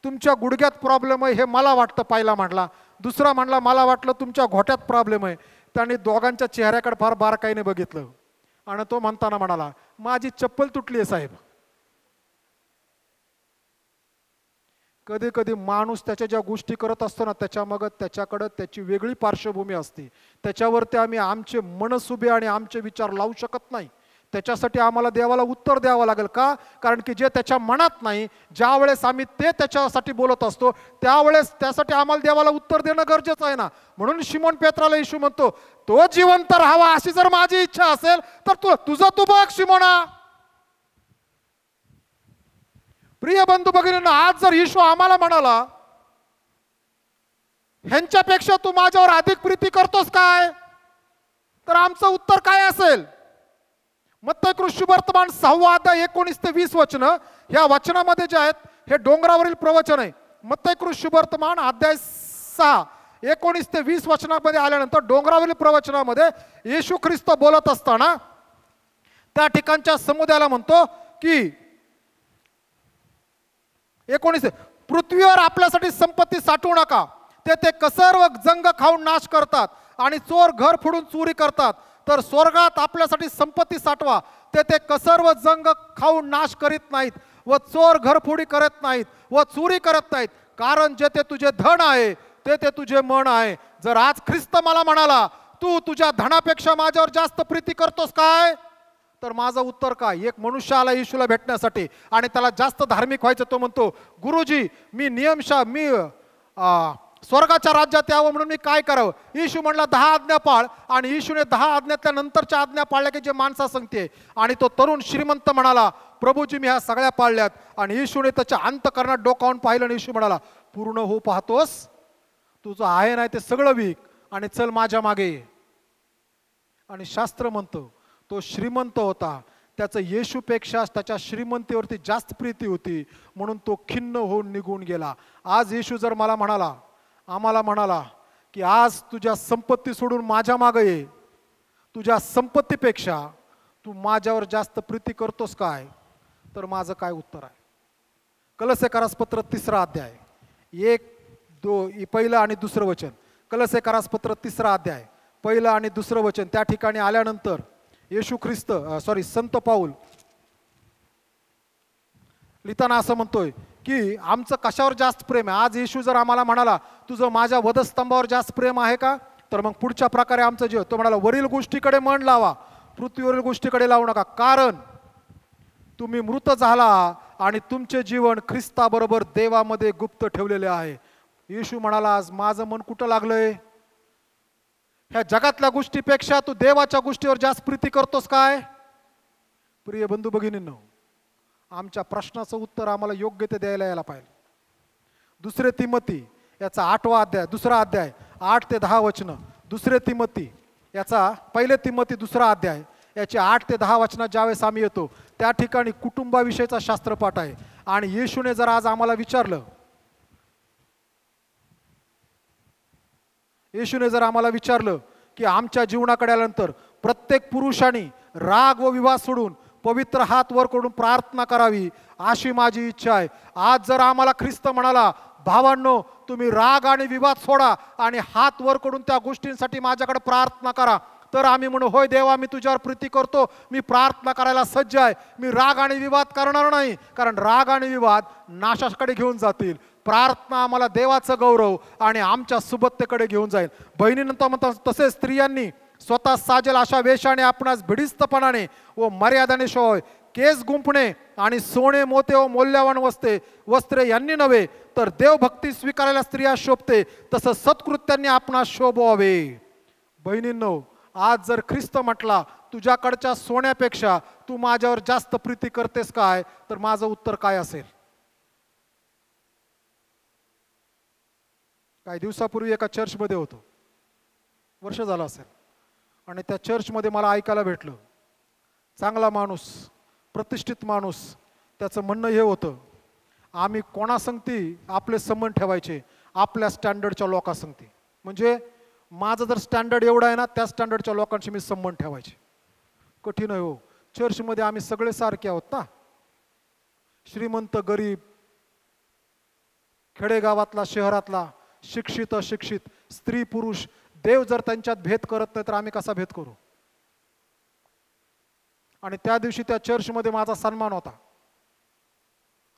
तुमच्या गुडघ्यात प्रॉब्लेम आहे हे मला वाटतं. पहिला म्हटला. दुसरा म्हणला, मला वाटलं तुमच्या घोट्यात प्रॉब्लेम आहे. त्यांनी दोघांच्या चेहऱ्याकडे फार बारकाईने बघितलं आणि तो म्हणताना म्हणाला, माझी चप्पल तुटली आहे साहेब. कधी कधी माणूस त्याच्या ज्या गोष्टी करत असतो ना, त्याच्याकडं त्याची वेगळी पार्श्वभूमी असते. त्याच्यावरती आम्ही आमचे मनसुबे आणि आमचे विचार लावू शकत नाही. त्याच्यासाठी आम्हाला देवाला उत्तर द्यावं लागेल. का? कारण की जे त्याच्या मनात नाही, ज्या वेळेस आम्ही ते त्याच्यासाठी बोलत असतो त्यावेळेस त्यासाठी आम्हाला देवाला उत्तर देणं गरजेचं आहे ना. म्हणून शिमोन पेत्राला येशू म्हणतो, तो जिवंत राहावा अशी जर माझी इच्छा असेल तर तुझं तू बघ शिमोना. प्रिय बंधू भगिनींनो, आज जर येशू आम्हाला म्हणाला, ह्यांच्यापेक्षा तू माझ्यावर अधिक प्रीती करतोस काय, तर आमचं उत्तर काय असेल? मत्तई शुभवर्तमान 6 अध्याय 19 ते 20 वचनं, ह्या वचनामध्ये जे आहेत हे डोंगरावरील प्रवचन आहे. मत्तई शुभवर्तमान अध्याय 6 19 ते 20 वचनामध्ये आल्यानंतर डोंगरावरील प्रवचनामध्ये येशू ख्रिस्त बोलत असताना त्या ठिकाणच्या समुदायाला म्हणतो की 19, पृथ्वीवर आपल्यासाठी संपत्ती साठवू नका, ते कसर व जंग खाऊन नाश करतात आणि चोर घर फोडून चोरी करतात. तर स्वर्गात आपल्यासाठी संपत्ती साठवा, ते कसर व जंग खाऊन नाश करीत नाहीत व चोर घरफोडी करत नाहीत व चोरी करत नाहीत. कारण जे ते तुझे धन आहे ते तुझे मन आहे. जर आज ख्रिस्त मला म्हणाला, तू तुझ्या धनापेक्षा माझ्यावर जास्त प्रीती करतोस काय, तर माझं उत्तर काय? एक मनुष्य आला येशूला भेटण्यासाठी आणि त्याला जास्त धार्मिक व्हायचं. तो म्हणतो, गुरुजी मी मी स्वर्गाच्या राज्यात यावं म्हणून मी काय करावं? येशू म्हणला 10 आज्ञा पाळ. आणि येशूने 10 आज्ञातल्या नंतरच्या आज्ञा पाळल्या की जे माणसा सांगते. आणि तो तरुण श्रीमंत म्हणाला, प्रभूजी मी ह्या सगळ्या पाळल्यात. आणि येशूने त्याच्या अंतकरणात डोकावून पाहिलं आणि येशू म्हणाला, पूर्ण हो पाहतोस, तुझं आहे नाही ते सगळं विक आणि चल माझ्या मागे ये. आणि शास्त्र म्हणतो तो श्रीमंत होता, त्याचं येशूपेक्षा त्याच्या श्रीमंतीवरती जास्त प्रीती होती, म्हणून तो खिन्न होऊन निघून गेला. आज येशू जर मला म्हणाला, आम्हाला म्हणाला की आज तुझ्या संपत्ती सोडून माझ्या मागे ये, तुझ्या संपत्तीपेक्षा तू माझ्यावर जास्त प्रीती करतोस काय, तर माझं काय उत्तर आहे? कलस्सेकरास पत्र 3 अध्याय 1-2 पहिलं आणि दुसरं वचन. कलस्सेकरास पत्र 3 अध्याय 1 आणि 2 वचन. त्या ठिकाणी आल्यानंतर येशू ख्रिस्त संत पाऊल लिहिताना असं म्हणतोय की आमचं कशावर जास्त प्रेम आहे. आज येशू जर आम्हाला म्हणाला, तुझं माझ्या वधस्तंभावर जास्त प्रेम आहे का, तर मग पुढच्या प्रकारे आमचं जीवन. तो म्हणाला, वरील गोष्टीकडे मन लावा, पृथ्वीवरील गोष्टीकडे लावू नका. कारण तुम्ही मृत झाला आणि तुमचे जीवन ख्रिस्ताबरोबर देवामध्ये गुप्त ठेवलेले आहे. येशू म्हणाला, आज माझं मन कुठं लागलंय? ह्या जगातल्या गोष्टीपेक्षा तू देवाच्या गोष्टीवर जास्त प्रीती करतोस काय? प्रिय बंधू भगिनींनो, आमच्या प्रश्नाचं उत्तर आम्हाला योग्य ते द्यायला यायला पाहिजे. 2 तिमोथी याचा 8वा अध्याय, 2रा अध्याय 8 ते 10 वचनं. 2 तिमोथी याचा 1 तिमोथी 2रा अध्याय याचे 8 ते 10 वचनात ज्यावेळेस आम्ही येतो त्या ठिकाणी कुटुंबाविषयीचा शास्त्रपाठ आहे. आणि येशूने जर आज आम्हाला विचारलं, येशूने जर आम्हाला विचारलं की आमच्या जीवनाकडे आल्यानंतर प्रत्येक पुरुषाने राग व विवाद सोडून पवित्र हात वर करून प्रार्थना करावी अशी माझी इच्छा आहे. आज जर आम्हाला ख्रिस्त म्हणाला, भावांनो तुम्ही राग आणि विवाद सोडा आणि हात वर करून त्या गोष्टींसाठी माझ्याकडे प्रार्थना करा, तर आम्ही म्हणू, होय देवा, मी तुझ्यावर प्रीती करतो, मी प्रार्थना करायला सज्ज आहे. मी राग आणि विवाद करणार नाही, कारण राग आणि विवाद नाशाकडे घेऊन जातील. प्रार्थना आम्हाला देवाचं गौरव आणि आमच्या सुबत्तेकडे घेऊन जाईल. बहिणीनंतर म्हणतात, तसेच स्त्रियांनी स्वतः साजेल अशा वेशाने आपणास भिडिस्तपणाने व मर्यादाने शोय, केस गुंफणे आणि सोने मोते व मौल्यवान वस्त्रे यांनी नव्हे, तर देवभक्ती स्वीकारायला स्त्रिया शोभते, तसं सत्कृत्यांनी आपणास शोभवावे. बहिणींनो, आज जर ख्रिस्त म्हटला, तुझ्याकडच्या सोन्यापेक्षा तू माझ्यावर जास्त प्रीती करतेस काय, तर माझं उत्तर काय असेल? काही दिवसापूर्वी एका चर्चमध्ये होतो, वर्ष झालं असेल, आणि त्या चर्चमध्ये मला ऐकायला भेटलं, चांगला माणूस, प्रतिष्ठित माणूस, त्याचं म्हणणं हे होतं, आम्ही कोणासंगती आपले संबंध ठेवायचे? आपल्या स्टँडर्डच्या लोकांसंगती. म्हणजे माझं जर स्टँडर्ड एवढं आहे ना, त्या स्टँडर्डच्या लोकांशी मी संबंध ठेवायचे. कठीण आहे हो. चर्चमध्ये आम्ही सगळे सारखे आहोत ना, श्रीमंत गरीब, खेडेगावातला शहरातला, शिक्षित अशिक्षित, स्त्री पुरुष, देव जर त्यांच्यात भेद करत नाही तर आम्ही कसा भेद करू? आणि त्या दिवशी त्या चर्चमध्ये माझा सन्मान होता.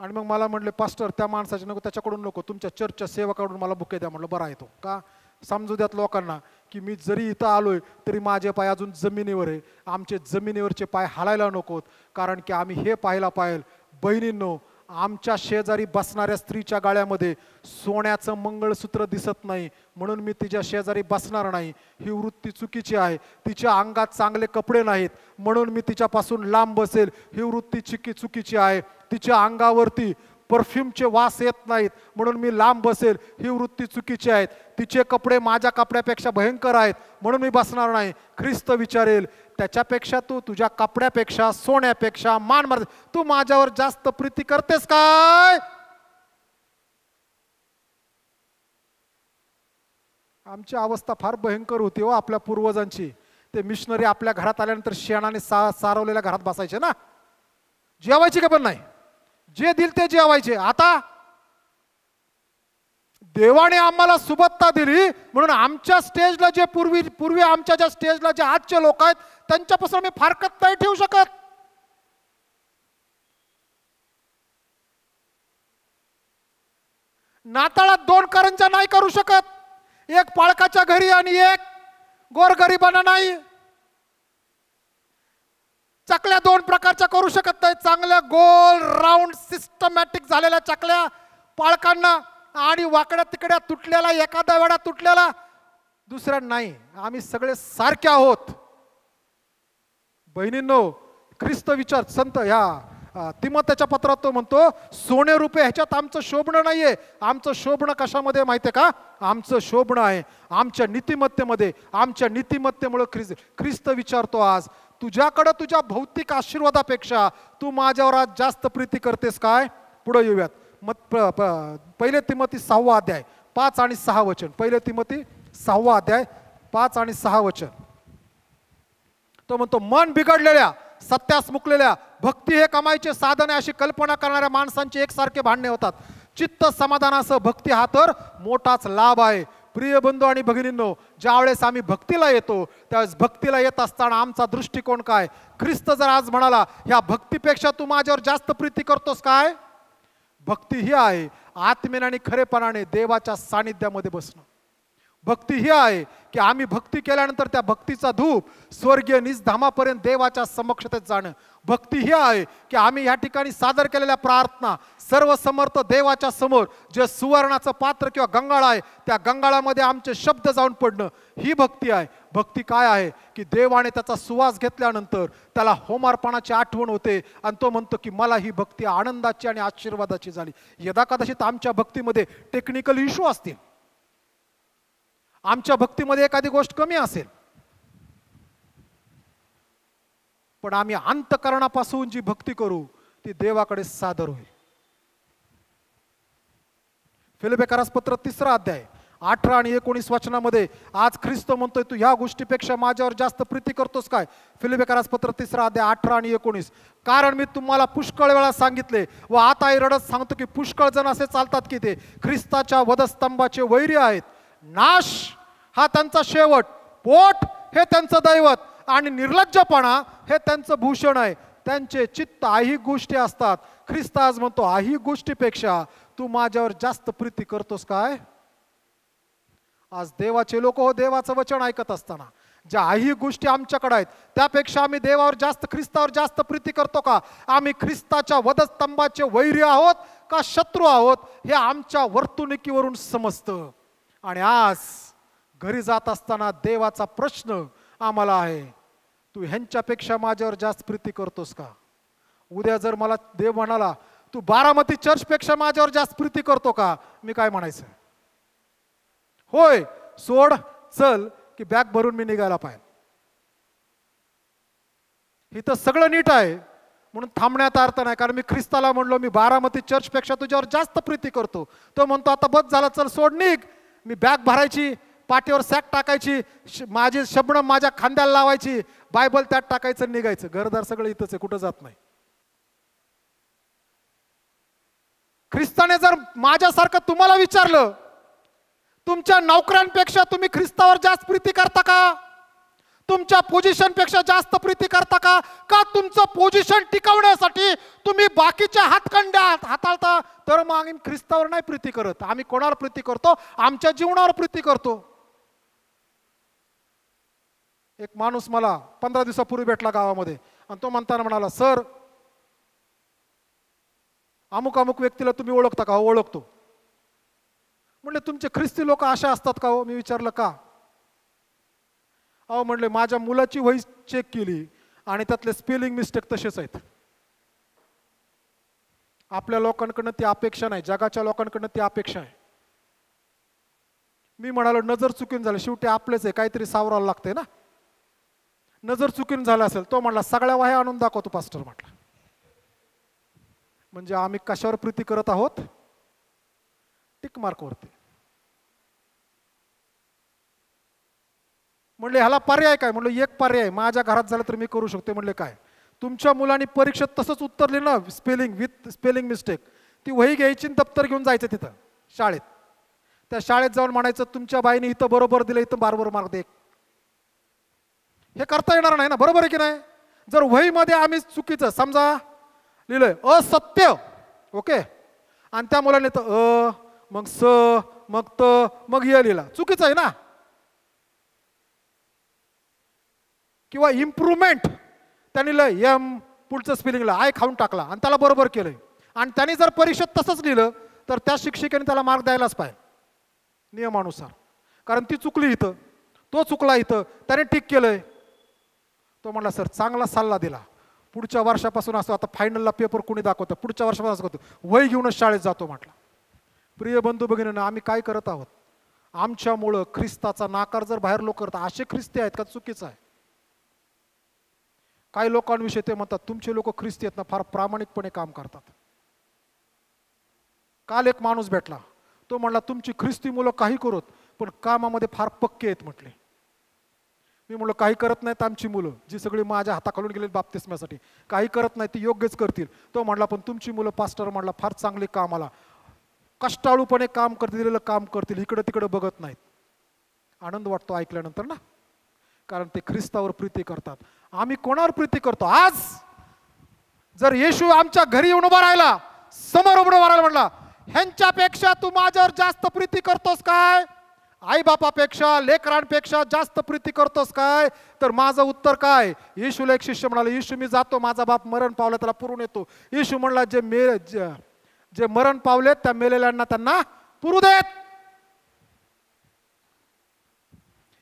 आणि मग मला म्हटले, पास्टर त्या माणसाचे नको, त्याच्याकडून नको, तुमच्या चर्चच्या सेवकाकडून मला बुके द्या. म्हटलं, बरं आहे तो. का? समजू द्यात लोकांना की मी जरी इथं आलोय तरी माझे पाय अजून जमिनीवर आहे. आमचे जमिनीवरचे पाय हालायला नकोत, कारण की आम्ही हे पाहायला पाहिजे, बहिणींनो, आमच्या शेजारी बसणाऱ्या स्त्रीच्या गाळ्यामध्ये सोन्याचं मंगळसूत्र दिसत नाही म्हणून मी तिच्या शेजारी बसणार नाही, ही वृत्ती चुकीची आहे. तिच्या अंगात चांगले कपडे नाहीत म्हणून मी तिच्यापासून लांब बसेल, ही वृत्ती चुकीची आहे. तिच्या अंगावरती परफ्यूमचे वास येत नाहीत म्हणून मी लांब बसेल, ही वृत्ती चुकीची आहे. तिचे कपडे माझ्या कपड्यापेक्षा भयंकर आहेत म्हणून मी बसणार नाही. ख्रिस्त विचारेल, त्याच्यापेक्षा तू तुझ्या कपड्यापेक्षा, सोन्यापेक्षा, मान तू माझ्यावर जास्त प्रीती करतेस काय? आमची अवस्था फार भयंकर होती हो आपल्या पूर्वजांची. ते मिशनरी आपल्या घरात आल्यानंतर शेणाने सारवलेल्या घरात बसायचे ना, जेवायचे का पण नाही, जे दिल ते जेवायचे. आता देवाने आम्हाला सुबत्ता दिली म्हणून आमच्या स्टेजला जे पूर्वी आमच्या ज्या स्टेजला जे आजचे लोक आहेत त्यांच्यापासून मी फारकत नाही ठेवू शकत. नाताळात 2 करंज्या नाही करू शकत, एक पाळकाच्या घरी आणि एक गोरगरिबांना नाही. चकल्या 2 प्रकारच्या करू शकत नाही, चांगल्या गोल राऊंड सिस्टमॅटिक झालेल्या चकल्या पाळकांना, आणि वाकड्या तिकड्या तुटलेला, एखादा वेळा तुटलेला, दुसऱ्या नाही. आम्ही सगळे सारखे आहोत. बहिणींनो, ख्रिस्त विचार संत ह्या तिमोथेच्या पत्रात तो म्हणतो, सोने रुपये ह्याच्यात आमचं शोभणं नाहीये. आमचं शोभणं कशामध्ये माहितीये का? आमचं शोभणं आहे आमच्या नीतिमत्तेमध्ये. आमच्या नीतिमत्तेमुळे ख्रिस्त विचारतो, आज तुझ्याकडं तुझ्या भौतिक आशीर्वादापेक्षा तू माझ्यावर आज जास्त प्रीती करतेस काय? पुढे येऊयात. 1 तिमोथी 6वा अध्याय 5 आणि 6 वचन. 1 तिमोथी 6वा अध्याय 5 आणि 6 वचन. तो म्हणतो, मन बिघडलेल्या, सत्यास मुकलेल्या, भक्ती हे कमाईचे साधन आहे अशी कल्पना करणाऱ्या माणसांचे एकसारखे भांडणे होतात. चित्त समाधानासह भक्ती हा तर मोठाच लाभ आहे. प्रिय बंधू आणि भगिनींनो, ज्यावेळेस आम्ही भक्तीला येतो त्यावेळेस भक्तीला येत असताना आमचा दृष्टिकोन काय? ख्रिस्त जर आज म्हणाला, ह्या भक्तीपेक्षा तू माझ्यावर जास्त प्रीती करतोस काय? भक्ती ही आहे आत्मेने आणि खरेपणाने देवाच्या सानिध्यामध्ये बसणं. भक्ती ही आहे की आम्ही भक्ती केल्यानंतर त्या भक्तीचा धूप स्वर्गीय निजधामापर्यंत देवाच्या समक्षतेत जाणं. भक्ती ही आहे की आम्ही या ठिकाणी सादर केलेल्या प्रार्थना सर्व समर्थ देवाच्या समोर जे सुवर्णाचं पात्र किंवा गंगाळ आहे त्या गंगाळामध्ये आमचे शब्द जाऊन पडणं, ही भक्ती आहे. भक्ती काय आहे की देवाने त्याचा सुवास घेतल्यानंतर त्याला होमार्पणाची आठवण होते आणि तो म्हणतो की मला ही भक्ती आनंदाची आणि आशीर्वादाची झाली. यदा कदाचित आमच्या भक्तीमध्ये टेक्निकल इश्यू असतील, आमच्या भक्तीमध्ये एखादी गोष्ट कमी असेल, पण आम्ही अंतःकरणापासून जी भक्ती करू ती देवाकडे सादर होईल. फिलिप्पियरास पत्र 3 अध्याय 18 आणि 19 वचनामध्ये आज ख्रिस्त म्हणतोय तू ह्या गोष्टीपेक्षा माझ्यावर जास्त प्रीती करतोस काय? फिलिप्पियरास पत्र 3 अध्याय 18 आणि 19. कारण मी तुम्हाला पुष्कळ वेळा सांगितले व आताही रडत सांगतो की पुष्कळ जण असे चालतात की ते ख्रिस्ताच्या वधस्तंभाचे वैरी आहेत. नाश हा त्यांचा शेवट, पोट हे त्यांचं दैवत आणि निर्लज्जपणा हे त्यांचं भूषण आहे. त्यांचे चित्त ऐहिक गोष्टी असतात. ख्रिस्त आज म्हणतो ऐहिक गोष्टीपेक्षा तू माझ्यावर जास्त प्रीती करतोस काय? आज देवाचे लोक हो देवाचं वचन ऐकत असताना ज्या ऐहिक गोष्टी आमच्याकडे आहेत त्यापेक्षा आम्ही देवावर जास्त, ख्रिस्तावर जास्त प्रीती करतो का? आम्ही ख्रिस्ताच्या वधस्तंभाचे वैरी आहोत का शत्रू आहोत हे आमच्या वर्तणुकीवरून समजतं. आणि आज घरी जात असताना देवाचा प्रश्न आम्हाला आहे, तू ह्यांच्यापेक्षा माझ्यावर जास्त प्रीती करतोस का? उद्या जर मला देव म्हणाला तू बारामती चर्चपेक्षा माझ्यावर जास्त प्रीती करतो का? मी काय म्हणायचं? होय, सोड, चल की बॅग भरून मी निघायला पाहिजे. इथं सगळं नीट आहे म्हणून थांबण्यात अर्थ नाही. कारण मी ख्रिस्ताला म्हणलो मी बारामती चर्चपेक्षा तुझ्यावर जास्त प्रीती करतो, तो म्हणतो आता बस झालं, चल सोड निघ. मी बॅग भरायची, पाठीवर सॅक टाकायची, माझी शबणम माझ्या खांद्याला लावायची, बायबल त्यात टाकायचं, निघायचं. घरदार सगळं इथंच आहे, कुठं जात नाही. ख्रिस्ताने जर माझ्यासारखं तुम्हाला विचारलं तुमच्या नोकऱ्यांपेक्षा तुम्ही ख्रिस्तावर जास्त प्रीती करता का? तुमच्या पोझिशनपेक्षा जास्त प्रीती करता का? का तुमचं पोझिशन टिकवण्यासाठी तुम्ही बाकीच्या हातखंड्या हाताळता? तर मग आम्ही ख्रिस्तावर नाही प्रीती करत. आम्ही कोणावर प्रीती करतो? आमच्या जीवनावर प्रीती करतो. एक माणूस मला 15 दिवसापूर्वी भेटला गावामध्ये आणि तो म्हणताना म्हणाला, सर अमुक अमुक व्यक्तीला तुम्ही ओळखता का? हो ओळखतो. म्हणले तुमचे ख्रिस्ती लोक अशा असतात का हो? मी विचारलं का? अहो म्हणले माझ्या मुलाची वही चेक केली आणि त्यातले स्पेलिंग मिस्टेक तसेच आहेत. आपल्या लोकांकडनं ती अपेक्षा नाही, जगाच्या लोकांकडनं ती अपेक्षा आहे. मी म्हणालो नजर चुकीन झालं, शेवटी आपलेच आहे, काहीतरी सावरायला लागते ना. नजर चुकीन झालं असेल. तो म्हणला सगळ्या वाह्या आणून दाखवतो पास्टर. म्हटलं म्हणजे आम्ही कशावर प्रीती करत आहोत? टिक मार्कवरती. म्हणले ह्याला पर्याय काय? म्हणलं एक पर्याय माझ्या घरात झालं तर मी करू शकतो. म्हणले काय? तुमच्या मुलांनी परीक्षेत तसंच उत्तर लिहिलं ना, स्पेलिंग विथ स्पेलिंग मिस्टेक, ती वही घ्यायची दप्तर घेऊन जायचं तिथं शाळेत. त्या शाळेत जाऊन म्हणायचं तुमच्या बाईने इथं बरोबर दिलं, इथं बरोबर मार्क दे. हे करता येणार नाही ना, बरोबर आहे की नाही? जर वहीमध्ये आम्ही चुकीचं समजा लिहिलंय असत्य, ओके, आणि त्या मुलाने तर मग स मग त मग य लिहिला, चुकीचं आहे ना. किंवा इम्प्रूव्हमेंट त्याने लिहिलं एम, पुढचं स्पेलिंगला आय खाऊन टाकला आणि त्याला बरोबर केलंय, आणि त्याने जर परीक्षेत तसंच लिहिलं तर त्या शिक्षकाने त्याला मार्क द्यायलाच पाहिजे नियमानुसार. कारण ती चुकली इथं, तो चुकला इथं, त्याने ठीक केलंय. तो म्हणला सर चांगला सल्ला दिला, पुढच्या वर्षापासून असं आता फायनलला पेपर कोणी दाखवतं, पुढच्या वर्षापासून असं करतो, वही घेऊनच शाळेत जातो म्हटलं. प्रिय बंधू भगिनींनो, आम्ही काय करत आहोत? आमच्यामुळं ख्रिस्ताचा नाकार जर बाहेर लोक करतात, असे ख्रिस्ती आहेत का? चुकीचं आहे. काही लोकांविषयी ते म्हणतात तुमचे लोक ख्रिस्ती आहेत ना, फार प्रामाणिकपणे काम करतात. काल एक माणूस भेटला, तो म्हणला तुमची ख्रिस्ती मुलं काही करत पण कामामध्ये फार पक्के आहेत म्हटले. मी म्हणलं काही करत नाहीत आमची मुलं, जी सगळी माझ्या हाताखालून गेलेली बाप्तिस्म्यासाठी, काही करत नाही, ती योग्यच करतील. तो म्हणला पण तुमची मुलं पास्टर म्हणला फार चांगली कामाला कष्टाळूपणे काम करतील, दिलेलं काम करतील, इकडं तिकडं बघत नाहीत. आनंद वाटतो ऐकल्यानंतर ना, कारण ते ख्रिस्तावर प्रीती करतात. आम्ही कोणावर प्रीती करतो? आज जर येशू आमच्या घरी येऊन उभा राहिला, समोर उभं राहिला, म्हणला ह्यांच्यापेक्षा तू माझ्यावर जास्त प्रीती करतोस काय? आई बापापेक्षा लेकरांपेक्षा जास्त प्रीती करतोस काय? तर माझं उत्तर काय? येशूला एक शिष्य म्हणाला, येशू मी जातो, माझा बाप मरण पावला, त्याला पुरून येतो. येशू म्हणला, जे मरण पावलेत त्या मेलेल्यांना त्यांना पुरू देत.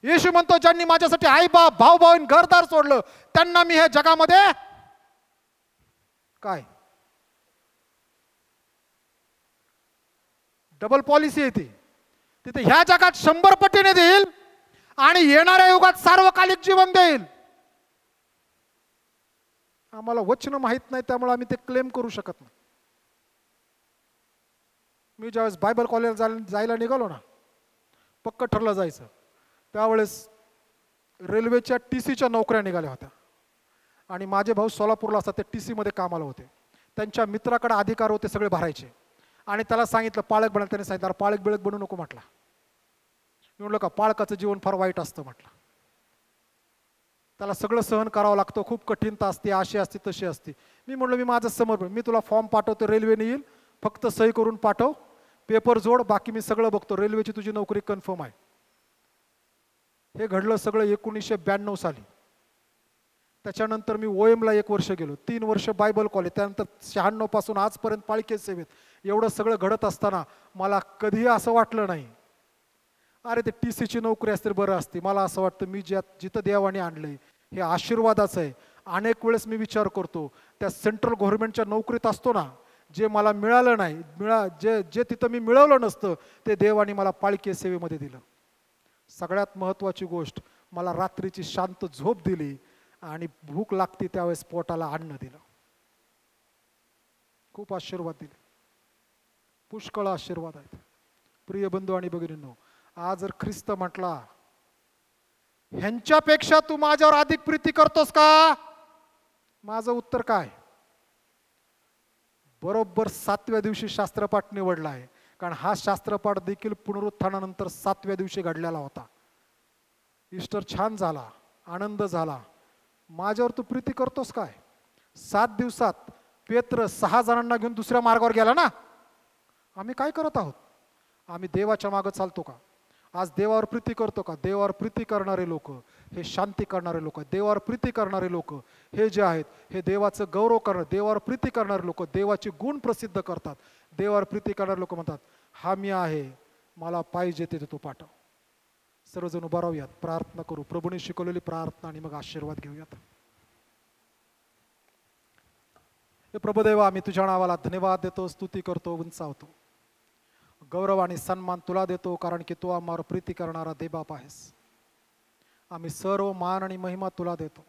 येशू म्हणतो, ज्यांनी माझ्यासाठी आई बाप भाऊ भाऊ घरदार सोडलं त्यांना मी हे जगामध्ये काय? डबल पॉलिसी आहे ती. तिथे ह्या जगात 100 पटीने देईल आणि येणाऱ्या युगात सार्वकालिक जीवन देईल. आम्हाला वचन माहित नाही, त्यामुळे आम्ही ते क्लेम करू शकत नाही. मी ज्यावेळेस बायबल कॉलेजला जायला निघालो ना, पक्क ठरलं जायचं, त्यावेळेस रेल्वेच्या TCच्या नोकऱ्या निघाल्या होत्या आणि माझे भाऊ सोलापूरला असतात, ते TC मध्ये कामाला होते. त्यांच्या मित्राकडे अधिकार होते सगळे भरायचे आणि त्याला सांगितलं पाळक बनायला. त्याने सांगितलं पाळक बिळक बनू नको म्हटलं. मी म्हटलं का पाळकाचं जीवन फार वाईट असतं म्हटलं. त्याला सगळं सहन करावं लागतं, खूप कठीणता असते, अशी असते तशी असते. मी म्हटलं मी माझं समर्पण, मी तुला फॉर्म पाठवतो, रेल्वेने येईल, फक्त सही करून पाठव, पेपर जोड, बाकी मी सगळं बघतो, रेल्वेची तुझी नोकरी कन्फर्म आहे. हे घडलं सगळं 1992 साली. त्याच्यानंतर मी OMला 1 वर्ष गेलो, 3 वर्ष बायबल कॉलेज, त्यानंतर 96 पासून आजपर्यंत पाळके सेवेत. एवढं सगळं घडत असताना मला कधीही असं वाटलं नाही अरे ते TCची नोकरी असते बरं असते. मला असं वाटतं मी जिथं देवाने आणलंय हे आशीर्वादाचं आहे. अनेक वेळेस मी विचार करतो त्या सेंट्रल गव्हर्नमेंटच्या नोकरीत असतो ना, जे मला मिळालं नाही, जे तिथं मी मिळवलं नसतं ते देवाने मला पाळके सेवेमध्ये दिलं. सगळ्यात महत्त्वाची गोष्ट, मला रात्रीची शांत झोप दिली आणि भूक लागते त्यावेळेस पोटाला अन्न दिलं. खूप आशीर्वाद दिले, पुष्कळ आशीर्वाद आहेत. प्रिय बंधू आणि भगिनींनो, आज जर ख्रिस्त म्हटला ह्यांच्यापेक्षा तू माझ्यावर अधिक प्रीती करतोस का? माझं उत्तर काय? बरोबर 7व्या दिवशी शास्त्रपाठ निवडला आहे, कारण हा शास्त्रपाठ देखील पुनरुत्थानानंतर 7व्या दिवशी घडलेला होता. ईस्टर छान झाला, आनंद झाला. माझ्यावर तू प्रीती करतोस काय? 7 दिवसात पेत्र 6 जणांना घेऊन दुसऱ्या मार्गावर गेला ना. आम्ही काय करत आहोत? आम्ही देवाच्या मागे चालतो का? आज देवावर प्रीती करतो का? देवावर प्रीती करणारे लोक हे शांती करणारे लोक आहेत. देवावर प्रीती करणारे लोक हे जे आहेत हे देवाचं गौरव करणार. देवावर प्रीती करणारे लोक देवाचे गुण प्रसिद्ध करतात. देवावर प्रीती करणारे लोक म्हणतात हा मी आहे, मला पाहिजे ते तू पाठव. सर्वजण उभा राहूयात, प्रार्थना करू. प्रभूने शिकवलेली प्रार्थना आणि मग आशीर्वाद घेऊयात. हे प्रभुदेव, आम्ही तुझ्या नावाला धन्यवाद देतो, स्तुती करतो, उंचावतो. गौरव आणि सन्मान तुला देतो, कारण की तू आम्हावर प्रीती करणारा देवबाप आहेस. आम्ही सर्व मान आणि महिमा तुला देतो.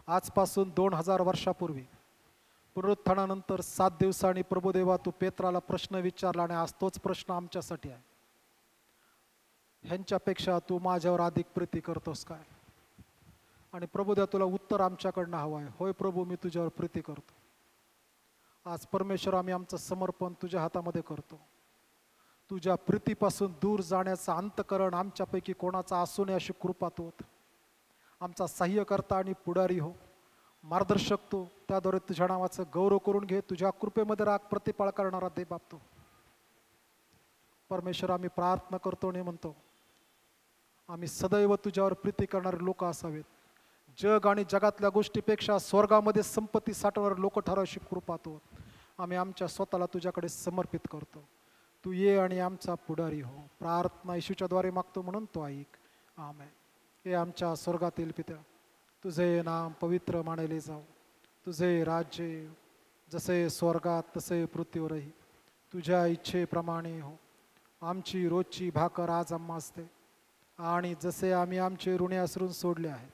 आजपासून 2000 वर्षापूर्वी पुनरुत्थानानंतर 7 दिवसांनी प्रभुदेवा तू पेत्राला प्रश्न विचारला आणि आज तोच प्रश्न आमच्यासाठी आहे. ह्यांच्यापेक्षा तू माझ्यावर अधिक प्रीती करतोस काय? आणि प्रभुदेवा तुला उत्तर आमच्याकडनं हवं आहे. होय प्रभू, मी तुझ्यावर प्रीती करतो. आज परमेश्वर, आम्ही आमचं समर्पण तुझ्या हातामध्ये करतो. तुझ्या प्रीतीपासून दूर जाण्याचं अंतकरण आमच्यापैकी कोणाचा असू नये अशी कृपा तू होत. आमचा सहाय्यकर्ता आणि पुढारी हो, मार्गदर्शक तू. त्याद्वारे तुझ्या नावाचं गौरव करून घे. तुझ्या कृपेमध्ये राग प्रतिपाळ करणारा देवबाप तू. परमेश्वर, आम्ही प्रार्थना करतो आणि म्हणतो आम्ही सदैव तुझ्यावर प्रीती करणारे लोक असावेत. जग आणि जगातल्या गोष्टीपेक्षा स्वर्गामध्ये संपत्ती साठवणारे लोक ठरावशी कृपा तू. आम्ही आमच्या स्वतःला तुझ्याकडे समर्पित करतो. तू ये आणि आमचा पुढारी हो. प्रार्थना येशूच्या द्वारे मागतो म्हणून तो ऐक. आमेन. हे आमच्या स्वर्गातील पित्या, तुझे नाम पवित्र मानले जाऊ. तुझे राज्य जसे स्वर्गात तसे पृथ्वीवरही तुझ्या इच्छेप्रमाणे हो. आमची रोजची भाकर आज आम्हास दे, आणि जसे आम्ही आमचे ऋणी असरून सोडले आहेत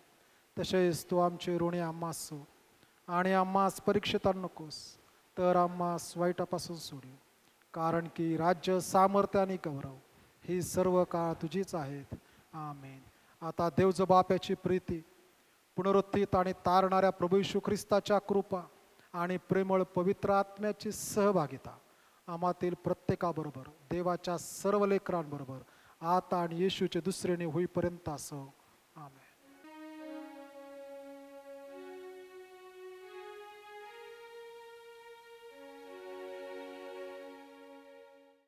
तसेच तू आमचे ऋणी आम्हास सोड. आणि आम्हास परीक्षेत आणू नकोस, तर आम्हास वाईटापासून सोडू. कारण की राज्य, सामर्थ्य आणि गौरव ही सर्व काळ तुझीच आहेत. आमेन. आता देवज बाप्याची प्रीती, पुनरुत्थित आणि तारणाऱ्या प्रभू येशू ख्रिस्ताच्या कृपा आणि प्रेमळ पवित्र आत्म्याची सहभागिता आम्हातील प्रत्येकाबरोबर, देवाच्या सर्व लेकरांबरोबर आता आणि येशूचे दुसरेने होईपर्यंत असो. आमेन.